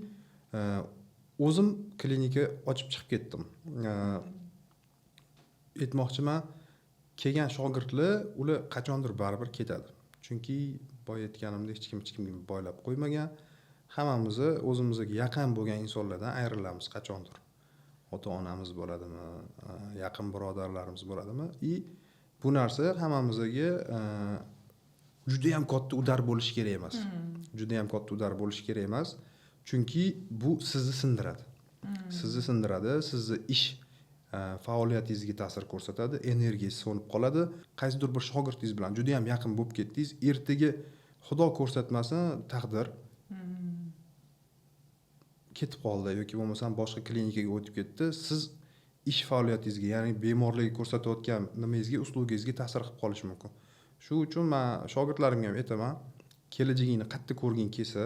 o'zim klinika ochib chiqib ketdim. Aytmoqchiman, kelgan shogirdlar, ular qachondir baribir ketadi. Chunki boya aytganimdek, hech kimga boylab qo'ymagan. Hammamiz o'zimizga yaqin bo'lgan insonlardan ayrilamiz qachondir. Ota-onamiz bo'ladimi, yaqin birodarlarimiz bo'ladimi? Bu narsa hammamizga juda ham katta udar bo'lishi kerak emas. Juda ham katta udar bo'lishi kerak emas. Chunki bu sizni sindiradi. Sizni sindiradi, sizni ish faoliyatingizga ta'sir ko'rsatadi, energiyangiz so'nib qoladi. Qaysidir bir shogirdingiz bilan juda ham yaqin bo'lib ketdingiz, ertaga Xudo ko'rsatmasin taqdir ketib qoldi yoki bo'lmasam boshqa klinikaga o'tib ketdi. Siz ish faoliyatingizga, ya'ni bemorlarga ko'rsatayotgan nimangizga, uslugingizga ta'sir qilib qolishi mumkin. Shu uchun men shogirdlarimga ham aytaman, kelajagingni qattiq ko'rging kelsa,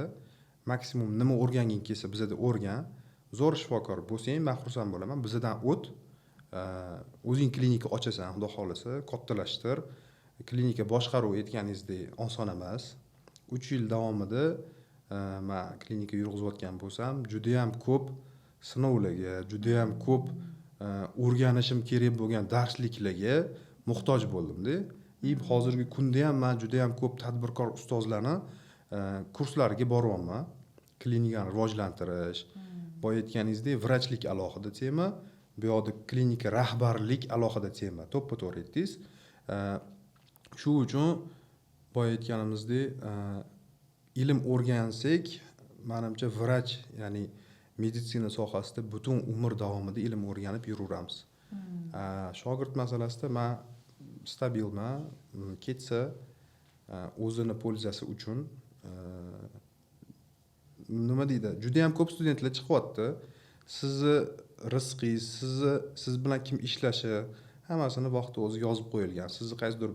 maksimum nima o'rganging kelsa bizada o'rgan. Zo'r shifokor bo'lsang, men xursand bo'laman. Bizdan o't. O'zing klinika ochasan, xudo xolasa, kattalashtir. Klinika boshqaruv aytganingizdek oson emas. 3 yil davomida men klinika yurg'izayotgan bo'lsam, juda ham ko'p sinovlarga, juda ham ko'p o'rganishim kerak bo'lgan darsliklarga muhtoj bo'ldim-da. Hozirgi kunda ham men juda ham ko'p tadbirkor ustozlarni kurslariga boryapman. Klinikani rivojlantirish, boya aytganingizdek, vrachlik alohida tema, bu yoqda klinika rahbarlik alohida tema. To'ppa-to'g'ri aytdingiz. Shu uchun boya aytganimizdek, ilm o'rgansak, menimcha vrach, ya'ni meditsina sohasida butun umr davomida ilm o'rganib yuraveramiz. Shogird masalasida men stabilman, ketsa o'zini polzasi uchun nima deydi? Juda ham ko'p studentlar chiqyapti. Sizni rizqingiz, siz bilan kim ishlashi, hammasini vaqti o'zi yozib qo'yilgan. Sizni qaysidir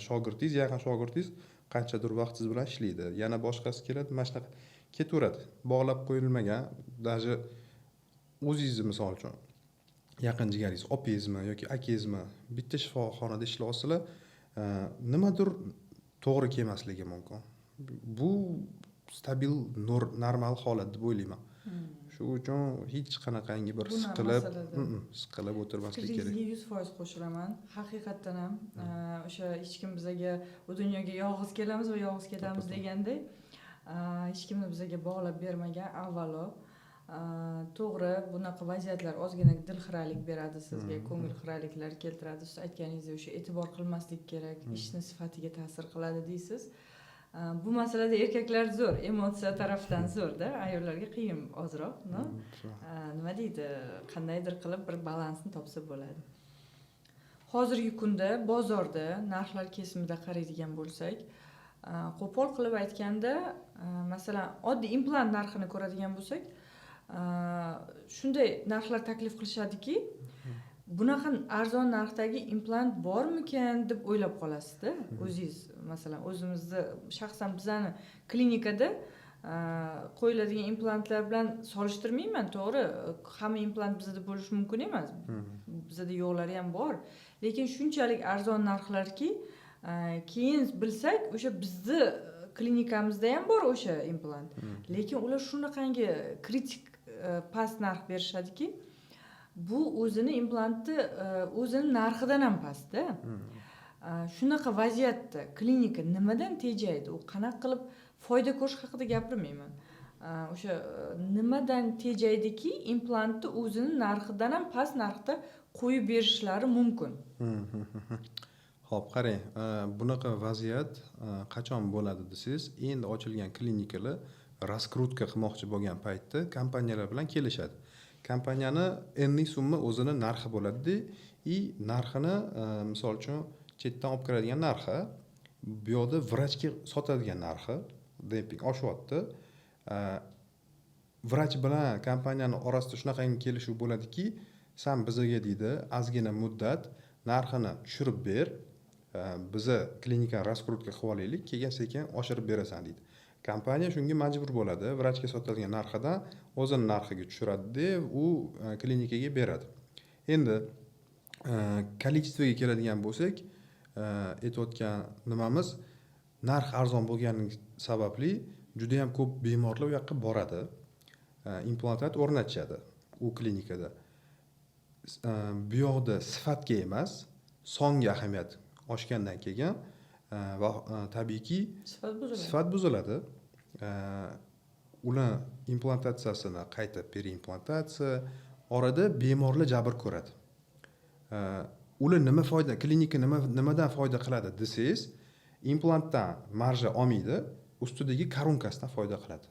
shogirdingiz, yaqin shogirdingiz qanchadir vaqt siz bilan ishlaydi. Yana boshqasi keladi, mana shunaqa ketaveradi. Bog'lab qo'yilmagan, даже o'zingizni misol uchun yaqin jigaringiz, opangizmi yoki akangizmi bitta shifoxonada ishlayapsizlar, nimadir to'g'ri kelmasligi mumkin. Bu stabil, normal holat deb o'ylayman. Shu uchun hech qanaqangi bir siqilib o'tirmaslik kerak. Sizga 100% qo'shilaman. Haqiqatdan ham o'sha hech kim bizaga bu dunyoga yolg'iz kelamiz va yolg'iz ketamiz degandek, hech kimni bizaga bog'lab bermagan avvalo. To'g'ri, bunaqa vaziyatlar ozgina dilxiralik beradi sizga, ko'ngil xiraliklar keltiradi. Siz aytganingizdek, o'sha e'tibor qilmaslik kerak, ishni sifatiga ta'sir qiladi deysiz. Bu masalada erkaklar zo'r, emotsiya tarafdan zo'rda, ayollarga qiyin ozroq, no? Nima deydi, qandaydir qilib bir balansni topsa bo'ladi. Hozirgi kunda bozorda narxlar kesimida qaraydigan bo'lsak, qo'pol qilib aytganda, masalan, oddiy implant narxini ko'radigan bo'lsak, shunday narxlar taklif qilishadiki, bunaqa arzon narxdagi implant bormikan deb o'ylab qolasizda. O'zingiz masalan o'zimizni shaxsan bizani klinikada qo'yiladigan implantlar bilan solishtirmayman, to'g'ri, hamma implant bizda bo'lishi mumkin emas. Bizda yo'qlari ham bor, lekin shunchalik arzon narxlarki, keyin bilsak o'sha bizni klinikamizda ham bor o'sha implant, lekin ular shunaqangi kritik past narx berishadiki, bu o'zini implanti o'zini narxidan ham pastda. Shunaqa vaziyatda klinika nimadan tejaydi? U qanaqa qilib foyda ko'rish haqida gapirmayman. O'sha nimadan tejaydiki, implantni o'zini narxidan ham past narxda qo'yib berishlari mumkin. Xo'p, qarang, bunaqa vaziyat qachon bo'ladi desangiz, endi ochilgan klinikalar raskrutka qilmoqchi bo'lgan paytda kompaniyalar bilan kelishadi. Kompaniyani enlik summa o'zini narxi bo'ladi-da, narxini misol uchun chetdan olib kiradigan narxi, bu yoqda vrachga sotadigan narxi demping oshyapti. Vrach bilan kompaniyani orasida shunaqangi kelishuv bo'ladiki, sen bizga deydi, ozgina muddat narxini tushirib ber, biza klinikani raskrutka qilib olaylik, keyin sekin oshirib berasan deydi. Kompaniya shunga majbur bo'ladi, vrachga sotilgan narxidan o'zini narxiga tushiradi, u klinikaga beradi. Endi kollektivaga keladigan bo'lsak, aytayotgan nimamiz, narx arzon bo'lgani sababli juda ham ko'p bemorlar u yoqqa boradi, implantat o'rnatishadi u klinikada. Bu yoqda sifatga emas, songa ahamiyat oshgandan keyin va tabiiyki sifat buziladi. Ular implantatsiyasini qayta periimplantatsiya orada bemorlar jabr ko'radi. Ular nima foyda, klinika nimadan foyda qiladi desangiz, implantdan marja olmaydi, ustidagi koronkasidan foyda qiladi.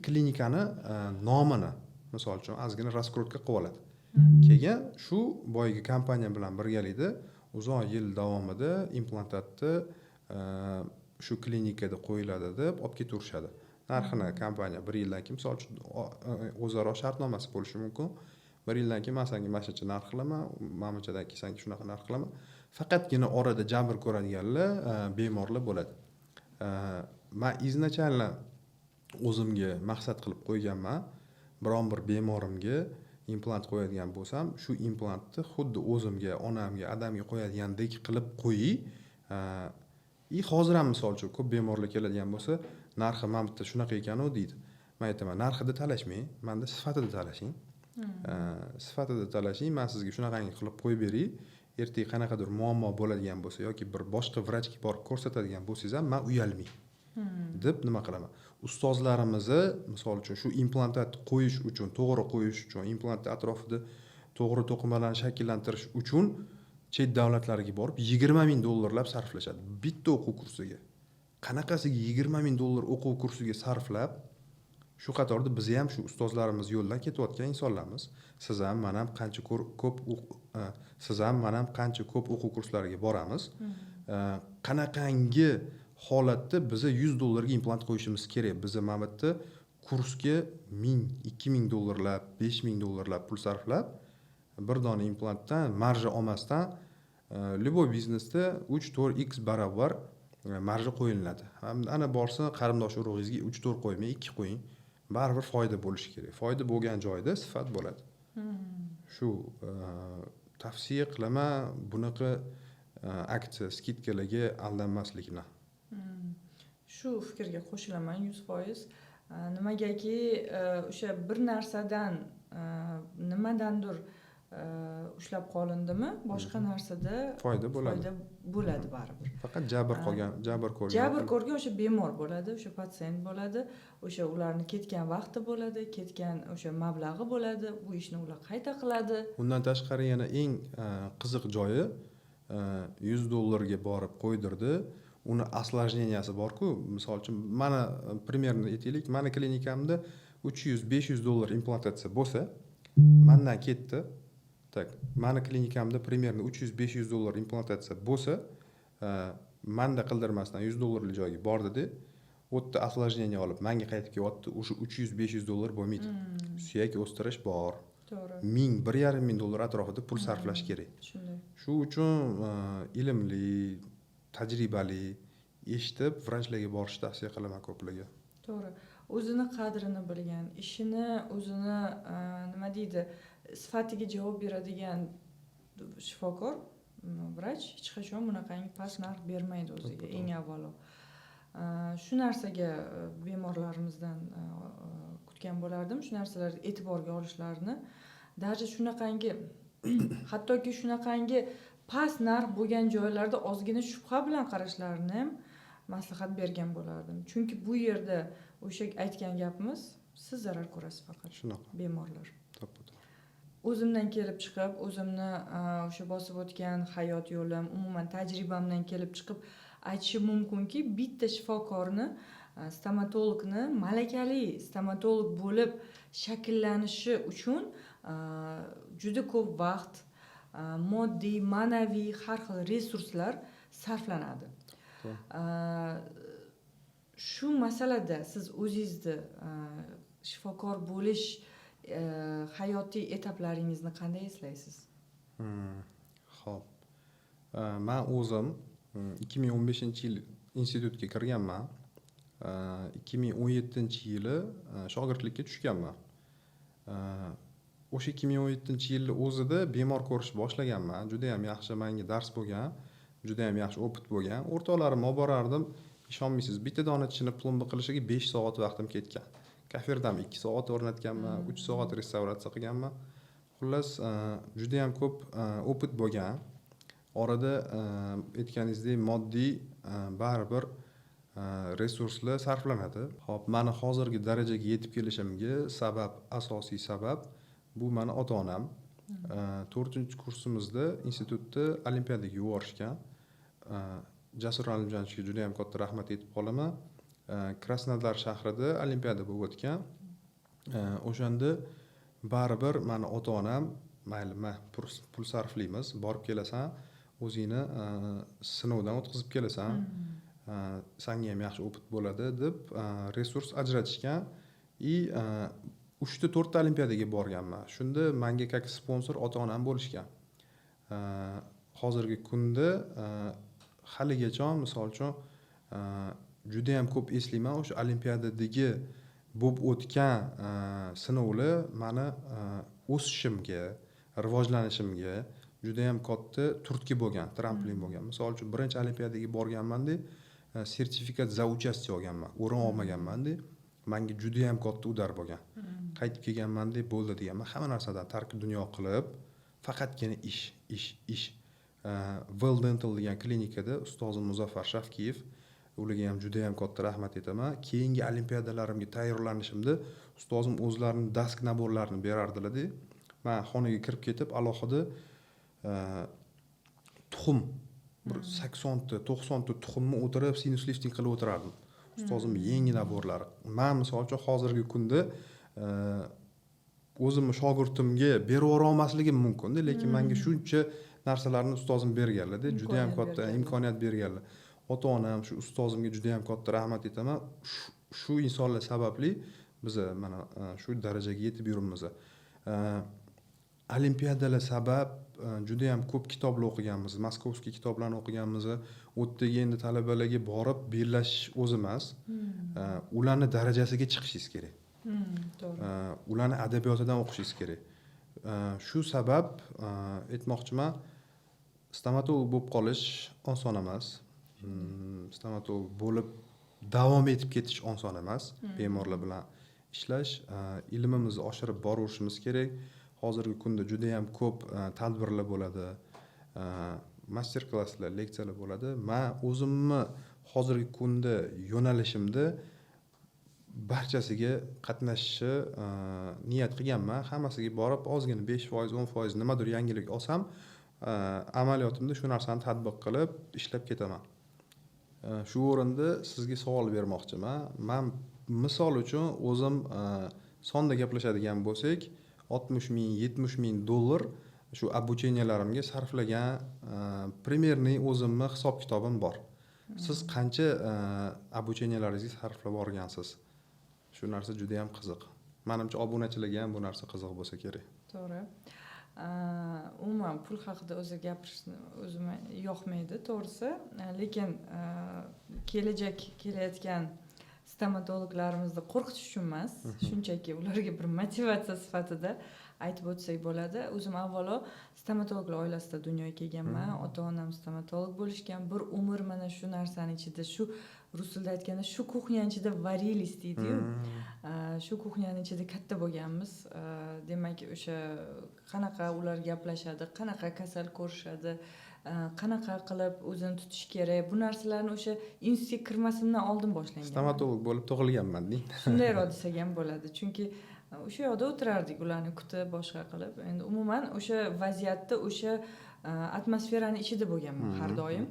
Klinikani nomini misol uchun ozgina raskrutka qilib oladi. Keyin shu boyagi kompaniya bilan birgalikda uzoq yil davomida implantatni shu klinikada qo'yiladi deb olib ketaverishadi. Narxini kompaniya 1 yildan keyin misol uchun o'zaro shartnomasi bo'lishi mumkin. 1 yildan keyin men senga mashacha narx qilaman, mamachadan keyin senga shunaqa narx qilaman. Faqatgina orada jabr ko'radiganlar bemorlar bo'ladi. Men izначально o'zimga maqsad qilib qo'yganman, biron bir bemorimga implant qo'yadigan bo'lsam, shu implantni xuddi o'zimga, onamga, adamga qo'yadigandek qilib qo'ying. Hozir ham misol uchun ko'p bemorlar keladigan bo'lsa, narxi mana bitta shunaqa ekan-ku deydi. Men aytaman, narxida talashmang, menda sifatida talashing. Sifatida talashing, men sizga shunaqangi qilib qo'yib beray. Ertaga qanaqadir muammo bo'ladigan bo'lsa yoki bir boshqa vrachga borib ko'rsatadigan bo'lsangiz ham men uyalmay deb nima qilaman. Ustozlarimizni misol uchun shu implantat qo'yish uchun, to'g'ri qo'yish uchun, implant atrofida to'g'ri to'qimalarni shakllantirish uchun chet davlatlarga borib $20,000 sarflashadi bitta o'quv kursiga. Qanaqasiga $20,000 o'quv kursiga sarflab, shu qatorda biz ham shu ustozlarimiz yo'ldan ketayotgan insonlarmiz. Siz ham, men ham qancha ko'p o'quv kurslariga boramiz. Qanaqangi holatda biza $100 ga implant qo'yishimiz kerak. Biza mana bitta kursga $1,000, $2,000, $5,000 pul sarflab, bir dona implantdan marja olmasdan любой biznesda 3-4x barobar marja qo'yiladi. Ana borsin qarindosh urug'ingizga 3-4 qo'ymay, 2 qo'ying. Baribir foyda bo'lishi kerak. Foyda bo'lgan joyda sifat bo'ladi. Shu tavsiya qilaman bunaqa aksiya, skidkalarga aldanmaslikni. Shu fikrga qo'shilaman 100%. Nimagaki o'sha bir narsadan nimadandir ushlab qolindimi, boshqa narsada foyda bo'ladi baribir. Faqat jabr ko'rgan o'sha bemor bo'ladi, o'sha patsient bo'ladi, o'sha ularni ketgan vaqti bo'ladi, ketgan o'sha mablag'i bo'ladi, bu ishni ular qayta qiladi. Undan tashqari yana eng qiziq joyi $100 ga borib qo'ydirdi. Uni осложненияsi bor-ku, misol uchun mana примерно aytaylik, mana klinikamda $300-500 implantatsiya bo'lsa, mendan ketdi. Tak, mana klinikamda примерно $300-500 implantatsiya bo'lsa, menda qildirmasdan $100 joyga bordi-da, o'tda осложнение olib manga qaytib kelyapti, o'sha $300-500 bo'lmaydi. Suyak o'stirish bor. To'g'ri. 1,5 dollar atrofida pul sarflash kerak. Shunday. Shu uchun ilmli, tajribali, eshitib vrachlarga borishni tavsiya qilaman ko'plarga. To'g'ri. O'zini qadrini bilgan, ishini o'zini nima deydi, sifatiga javob beradigan shifokor, vrach hech qachon bunaqangi past narx bermaydi o'ziga eng avvalo. Shu narsaga bemorlarimizdan kutgan bo'lardim, shu narsalarga e'tiborga olishlarini. Даже shunaqangi hattoki shunaqangi past narx bo'lgan joylarda ozgina shubha bilan qarashlarini ham maslahat bergan bo'lardim. Chunki bu yerda o'sha aytgan gapimiz, siz zarar ko'rasiz faqat. Shunaqa. Bemorlar. To'ppa-to'g'ri. O'zimdan kelib chiqib, o'zimni o'sha bosib o'tgan hayot yo'lim, umuman tajribamdan kelib chiqib aytishim mumkinki, bitta shifokorni, stomatologni malakali stomatolog bo'lib shakllanishi uchun juda ko'p vaqt, moddiy, ma'naviy har xil resurslar sarflanadi. Shu masalada siz o'zingizni shifokor bo'lish hayotiy etaplaringizni qanday eslaysiz? Xo'p. Men o'zim 2015-yil institutga kirganman. 2017-yili shogirdlikka tushganman. O'sha 2017-yil o'zida bemor ko'rish boshlaganman. Juda ham yaxshi menga dars bo'lgan, juda ham yaxshi opit bo'lgan. O'rtoqlarimga olib borardim. Ishonmaysiz, bitta dona tishini plomba qilishiga 5 soat vaqtim ketgan. Kaferdam 2 soat o'rnatganman, 3 soat restavratsiya qilganman. Xullas, juda ham ko'p opit bo'lgan. Orada aytganingizdek moddiy baribir resurslar sarflanadi. Xo'p, meni hozirgi darajaga yetib kelishimga asosiy sabab bu meni ota-onam. 4-kursimizda institutda olimpiadaga yuborishgan. Jasur Alimjonovga juda ham katta rahmat aytib qolaman. Krasnodar shahrida olimpiada bo'lib o'tgan. O'shanda baribir meni ota-onam, mayli, pul sarflaymiz, borib kelasan, o'zingni sinovdan o'tkazib kelasan, senga ham yaxshi opit bo'ladi deb resurs ajratishgan. 3-4 ta olimpiadaga borganman. Shunda menga как sponsor ota-onam bo'lishgan. Hozirgi kunda haligacha misol uchun juda ham ko'p eslayman, o'sha olimpiadadagi bo'lib o'tgan sinovlar meni o'sishimga, rivojlanishimga juda ham katta turtki bo'lgan, tramplin bo'lgan. Misol uchun birinchi olimpiadaga borganman-da, sertifikat za участие olganman, o'rin olmaganman-da, menga juda ham katta udar bo'lgan. Qaytib kelganman-da, bo'ldi deganman, hamma narsadan tark dunyo qilib, faqatgina ish. Well Dental degan klinikada ustozim Muzaffar Shafkiyev, ularga ham juda ham katta rahmat aytaman. Keyingi olimpiadalarimga tayyorlanishimda ustozim o'zlarining dask naborlarini berardilar-da. Men xonaga kirib ketib, alohida tuxum, bir 80 ta, 90 ta tuxumni o'tirib sinus lifting qilib o'tirardim. Ustozim yangi naborlari. Men misol uchun hozirgi kunda o'zimni shogirdimga berib yubora olmasligim mumkin-da, lekin menga shuncha narsalarni ustozim berganlar-da, juda ham katta imkoniyat berganlar. Ota-onam, shu ustozimga juda ham katta rahmat aytaman. Shu insonlar sababli biz mana shu darajaga yetib yuribmiz. Olimpiadalar sabab juda ham ko'p kitoblar o'qiganmiz, Moskovskiy kitoblarni o'qiganmiz. O'tdagi endi talabalarga borib bellashish o'zi emas. Ularning darajasiga chiqishingiz kerak. To'g'ri. Ularning adabiyotidan o'qishingiz kerak. Shu sabab aytmoqchiman, stomatolog bo'lib qolish oson emas. Stomatolog bo'lib davom etib ketish oson emas. Bemorlar bilan ishlash, ilmimizni oshirib borishimiz kerak. Hozirgi kunda juda ham ko'p tadbirlar bo'ladi, master-klasslar, leksiyalar bo'ladi. Men o'zimni hozirgi kunda yo'nalishimda barchasiga qatnashishni niyat qilganman. Hammasiga borib ozgina 5%, 10% nimadir yangilik olsam, amaliyotimda shu narsani tatbiq qilib ishlab ketaman. Shu o'rinda sizga savol bermoqchiman. Men misol uchun o'zim sonda gaplashadigan bo'lsak, 60 ming, 70 ming dollar shu обучениялаrimga sarflagan primerniy o'zimni hisob kitobim bor. siz qancha обученияларingizga sarflab borgansiz? Shu narsa juda ham qiziq. Menimcha obunachilarga ham bu narsa qiziq bo'lsa kerak. To'g'ri. Umuman pul haqida o'zi gapirishni o'zimga yoqmaydi, to'g'risi. Lekin kelajak kelayotgan stomatologlarimizni qo'rqitish uchun emas, shunchaki ularga bir motivatsiya sifatida aytib o'tsak bo'ladi. O'zim avvalo stomatologlar oilasida dunyoga kelganman. Ota-onam stomatolog bo'lishgan. Bir umr mana shu narsaning ichida, shu rus tilida aytganda shu kuxnyaning ichida varilis deydi-yu. Shu kuxnyaning ichida katta bo'lganmiz. Demak, o'sha qanaqa ular gaplashadi, qanaqa kasal ko'rishadi, qanaqa qilib o'zini tutish kerak, bu narsalarni o'sha institutga kirmasimdan oldin boshlangan. Stomatolog bo'lib tug'ilganman deng. Shunday desak ham bo'ladi. Chunki o'sha yoqda o'tirardik, ularni kutib, boshqa qilib. Endi umuman o'sha vaziyatda, o'sha atmosferani ichida bo'lganman har doim.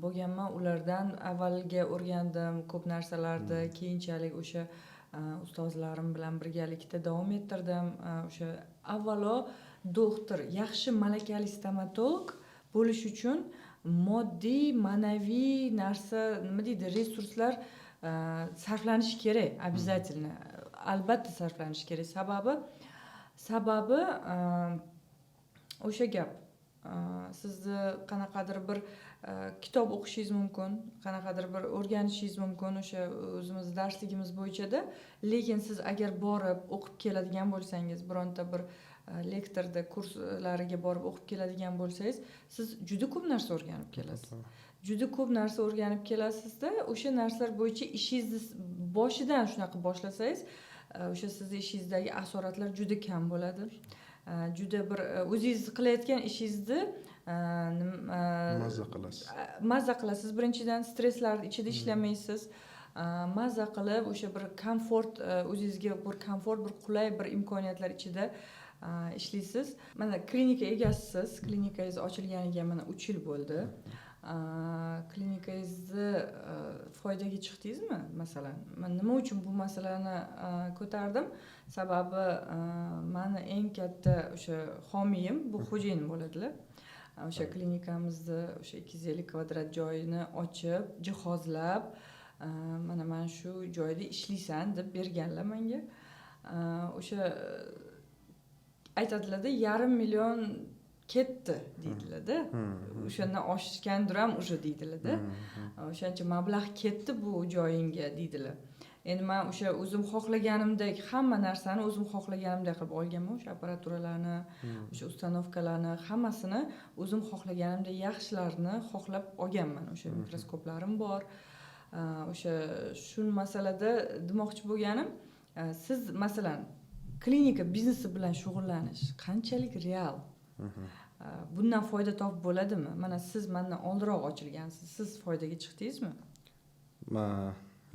Bo'lganman, ulardan avvalga o'rgandim ko'p narsalarni, keyinchalik o'sha ustozlarim bilan birgalikda davom ettirdim. O'sha avvalo doktor, yaxshi malakali stomatolog bo'lish uchun moddiy, ma'naviy narsa, nima deydi, resurslar sarflanishi kerak, обязательно. Albatta sarflanishi kerak. Sababi o'sha gap. Sizni qanaqadir bir kitob o'qishingiz mumkin, qanaqadir bir o'rganishingiz mumkin o'sha o'zimiz darsligimiz bo'yichada, lekin siz agar borib o'qib keladigan bo'lsangiz, bironta bir lektorda kurslariga borib o'qib keladigan bo'lsangiz, siz juda ko'p narsa o'rganib kelasiz. Juda ko'p narsa o'rganib kelasizda, o'sha narsalar bo'yicha ishingizni boshidan shunaqa boshlasangiz, o'sha sizni ishingizdagi asoratlar juda kam bo'ladi. Juda bir o'zingiz qilayotgan ishingizni mazza qilasiz. Birinchidan stresslar ichida ishlamaysiz. Mazza qilib o'sha bir komfort, o'zingizga bir komfort, bir qulay bir imkoniyatlar ichida ishlaysiz. Mana klinika egasisiz. Klinikangiz ochilganiga mana 3 yil bo'ldi. Klinikangizni foydaga chiqdingizmi? Masalan, men nima uchun bu masalani ko'tardim? Sababi meni eng katta o'sha homiyim bu xo'jayin bo'ladilar. O'sha klinikamizni o'sha 250 kvadrat joyini ochib, jihozlab, mana shu joyda ishlaysan deb berganlar menga. O'sha aytadilar-da, 500 million ketdi deydilar-da. O'shandan oshgandir ham уже deydilar-da. O'shancha mablag' ketdi bu joyingga deydilar. Endi men o'sha o'zim xohlaganimdek hamma narsani o'zim xohlaganimdek qilib olganman. O'sha apparaturalarni, o'sha ustanovkalarni hammasini o'zim xohlaganimdek yaxshilarini xohlab olganman. O'sha mikroskoplarim bor. O'sha shu masalada demoqchi bo'lganim, siz masalan klinika biznesi bilan shug'ullanish qanchalik real? Bundan foyda topib bo'ladimi? Mana siz mendan oldinroq ochilgansiz. Siz foydaga chiqdingizmi?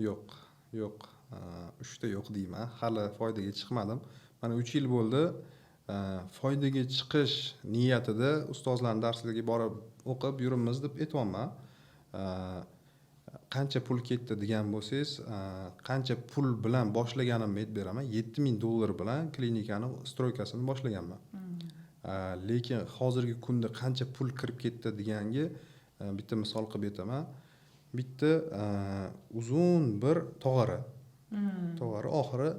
Yo'q. 3 ta yo'q deyman. Hali foydaga chiqmadim. Mana 3 yil bo'ldi. Foydaga chiqish niyatida ustozlarning darslariga borib o'qib yurimiz deb aytayapman. Qancha pul ketdi degan bo'lsangiz, qancha pul bilan boshlaganimni aytib beraman. $7000 bilan klinikani stroykasini boshlaganman. Lekin hozirgi kunda qancha pul kirib ketdi deganga bitta misol qilib aytaman. Bitta uzun bir tog'ora. Tog'ora oxiri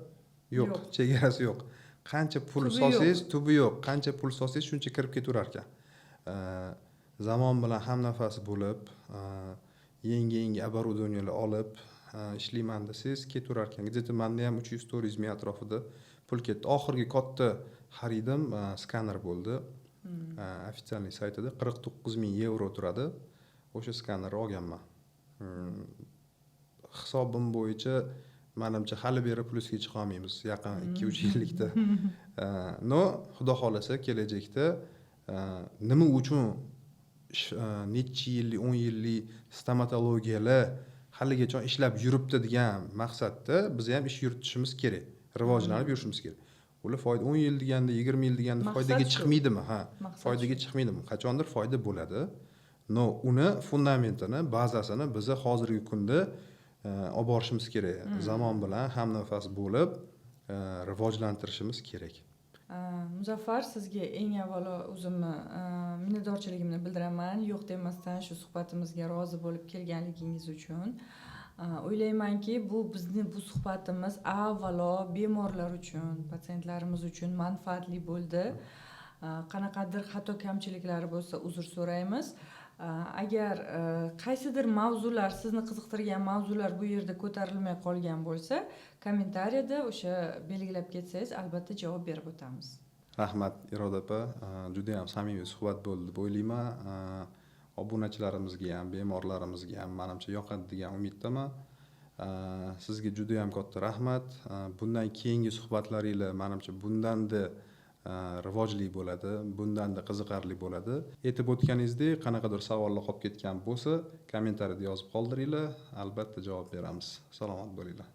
yo'q, chegarasi yo'q. Qancha pul solsangiz, tubi yo'q. Qancha pul solsangiz shuncha kirib ketaverar ekan. Zamon bilan hamnafas bo'lib, yangi оборудованиялар olib ishlayman desangiz ketaverar ekan. Где-то menda ham 300-400 ming atrofida pul ketdi. Oxirgi katta xaridim skaner bo'ldi. Ofitsialniy saytida 49,000 euro turadi. O'sha skanerni olganman. Hisobim bo'yicha menimcha hali beri plusga chiqa olmaymiz yaqin 2-3 yillikda. No, xudo xolasa kelajakda nima uchun necha yillik, 10 yillik stomatologiyalar haligacha ishlab yuribdi degan maqsadda biz ham ish yuritishimiz kerak, rivojlanib yurishimiz kerak. Ular foyda 10 yil deganda, 20 yil deganda foydaga chiqmaydimi? Foydaga chiqmaydimi? Qachondir foyda bo'ladi. No, uni fundamentini, bazasini biz hozirgi kunda olib borishimiz kerak. Zamon bilan hamnafas bo'lib rivojlantirishimiz kerak. Muzaffar, sizga eng avvalo o'zimni minnatdorchiligimni bildiraman, yo'q demasdan shu suhbatimizga rozi bo'lib kelganligingiz uchun. O'ylaymanki, bu suhbatimiz avvalo bemorlar uchun, patsientlarimiz uchun manfaatli bo'ldi. Qanaqadir xato kamchiliklari bo'lsa uzr so'raymiz. Agar qaysidir mavzular, sizni qiziqtirgan mavzular bu yerda ko'tarilmay qolgan bo'lsa, kommentariyada o'sha belgilab ketsangiz, albatta javob berib o'tamiz. Rahmat Iroda opa, juda ham samimiy suhbat bo'ldi deb o'ylayman. Obunachilarimizga ham, bemorlarimizga ham menimcha yoqadi degan umiddaman. Sizga juda ham katta rahmat. Bundan keyingi suhbatlaringlar menimcha bundanda rivojli bo'ladi, bundanda qiziqarli bo'ladi. Aytib o'tganingizdek, qanaqadir savollar qolib ketgan bo'lsa, kommentariyada yozib qoldiringlar, albatta javob beramiz. Salomat bo'linglar.